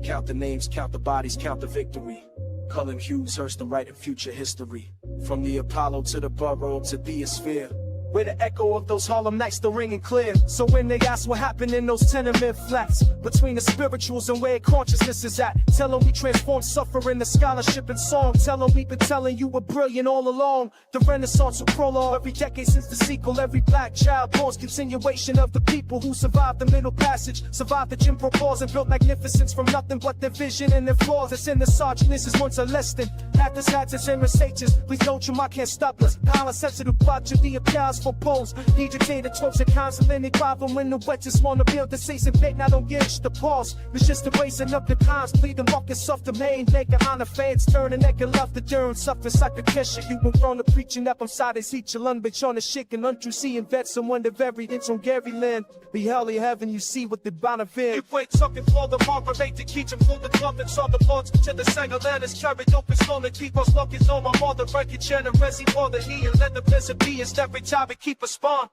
Count the names, count the bodies, count the victory. Cullen Hughes, Hurst, and writing future history. From the Apollo to the borough to the sphere. Where the echo of those Harlem nights still ringing clear. So when they ask what happened in those tenement flats, between the spirituals and where consciousness is at, tell them we transform suffering to scholarship and song. Tell them we've been telling you we're brilliant all along. The Renaissance will prologue every decade since the sequel. Every black child born's continuation of the people who survived the Middle Passage, survived the Jim Crow laws, and built magnificence from nothing but their vision and their flaws. That's in the sergeant. This is once a less than Hatters, Hatters, and Mercedes. Please don't you, I can't stop us. Power sensitive plot to the applause for polls. Need your data, 12 and consulate problem when the wet just wanna build the season big. Now don't get the pause. It's just the raising up the times. Plead the markets off the main. Make it honor fans. Turn and neck and love the dirt. Suffer like a kesha. You were grown to preaching up on side as each alone, bitch on the shit and untrue seeing vets. Someone the very inch on Gary Land. Be hell in heaven, you see what the Bonavir. If wait, talking for the marker, make the key to pull the club and saw the lords to the Sanger land is carried open, slowly keep us looking on my mother, break it, generous, he more than he, and let the peasant be, is every time we keep a spawn.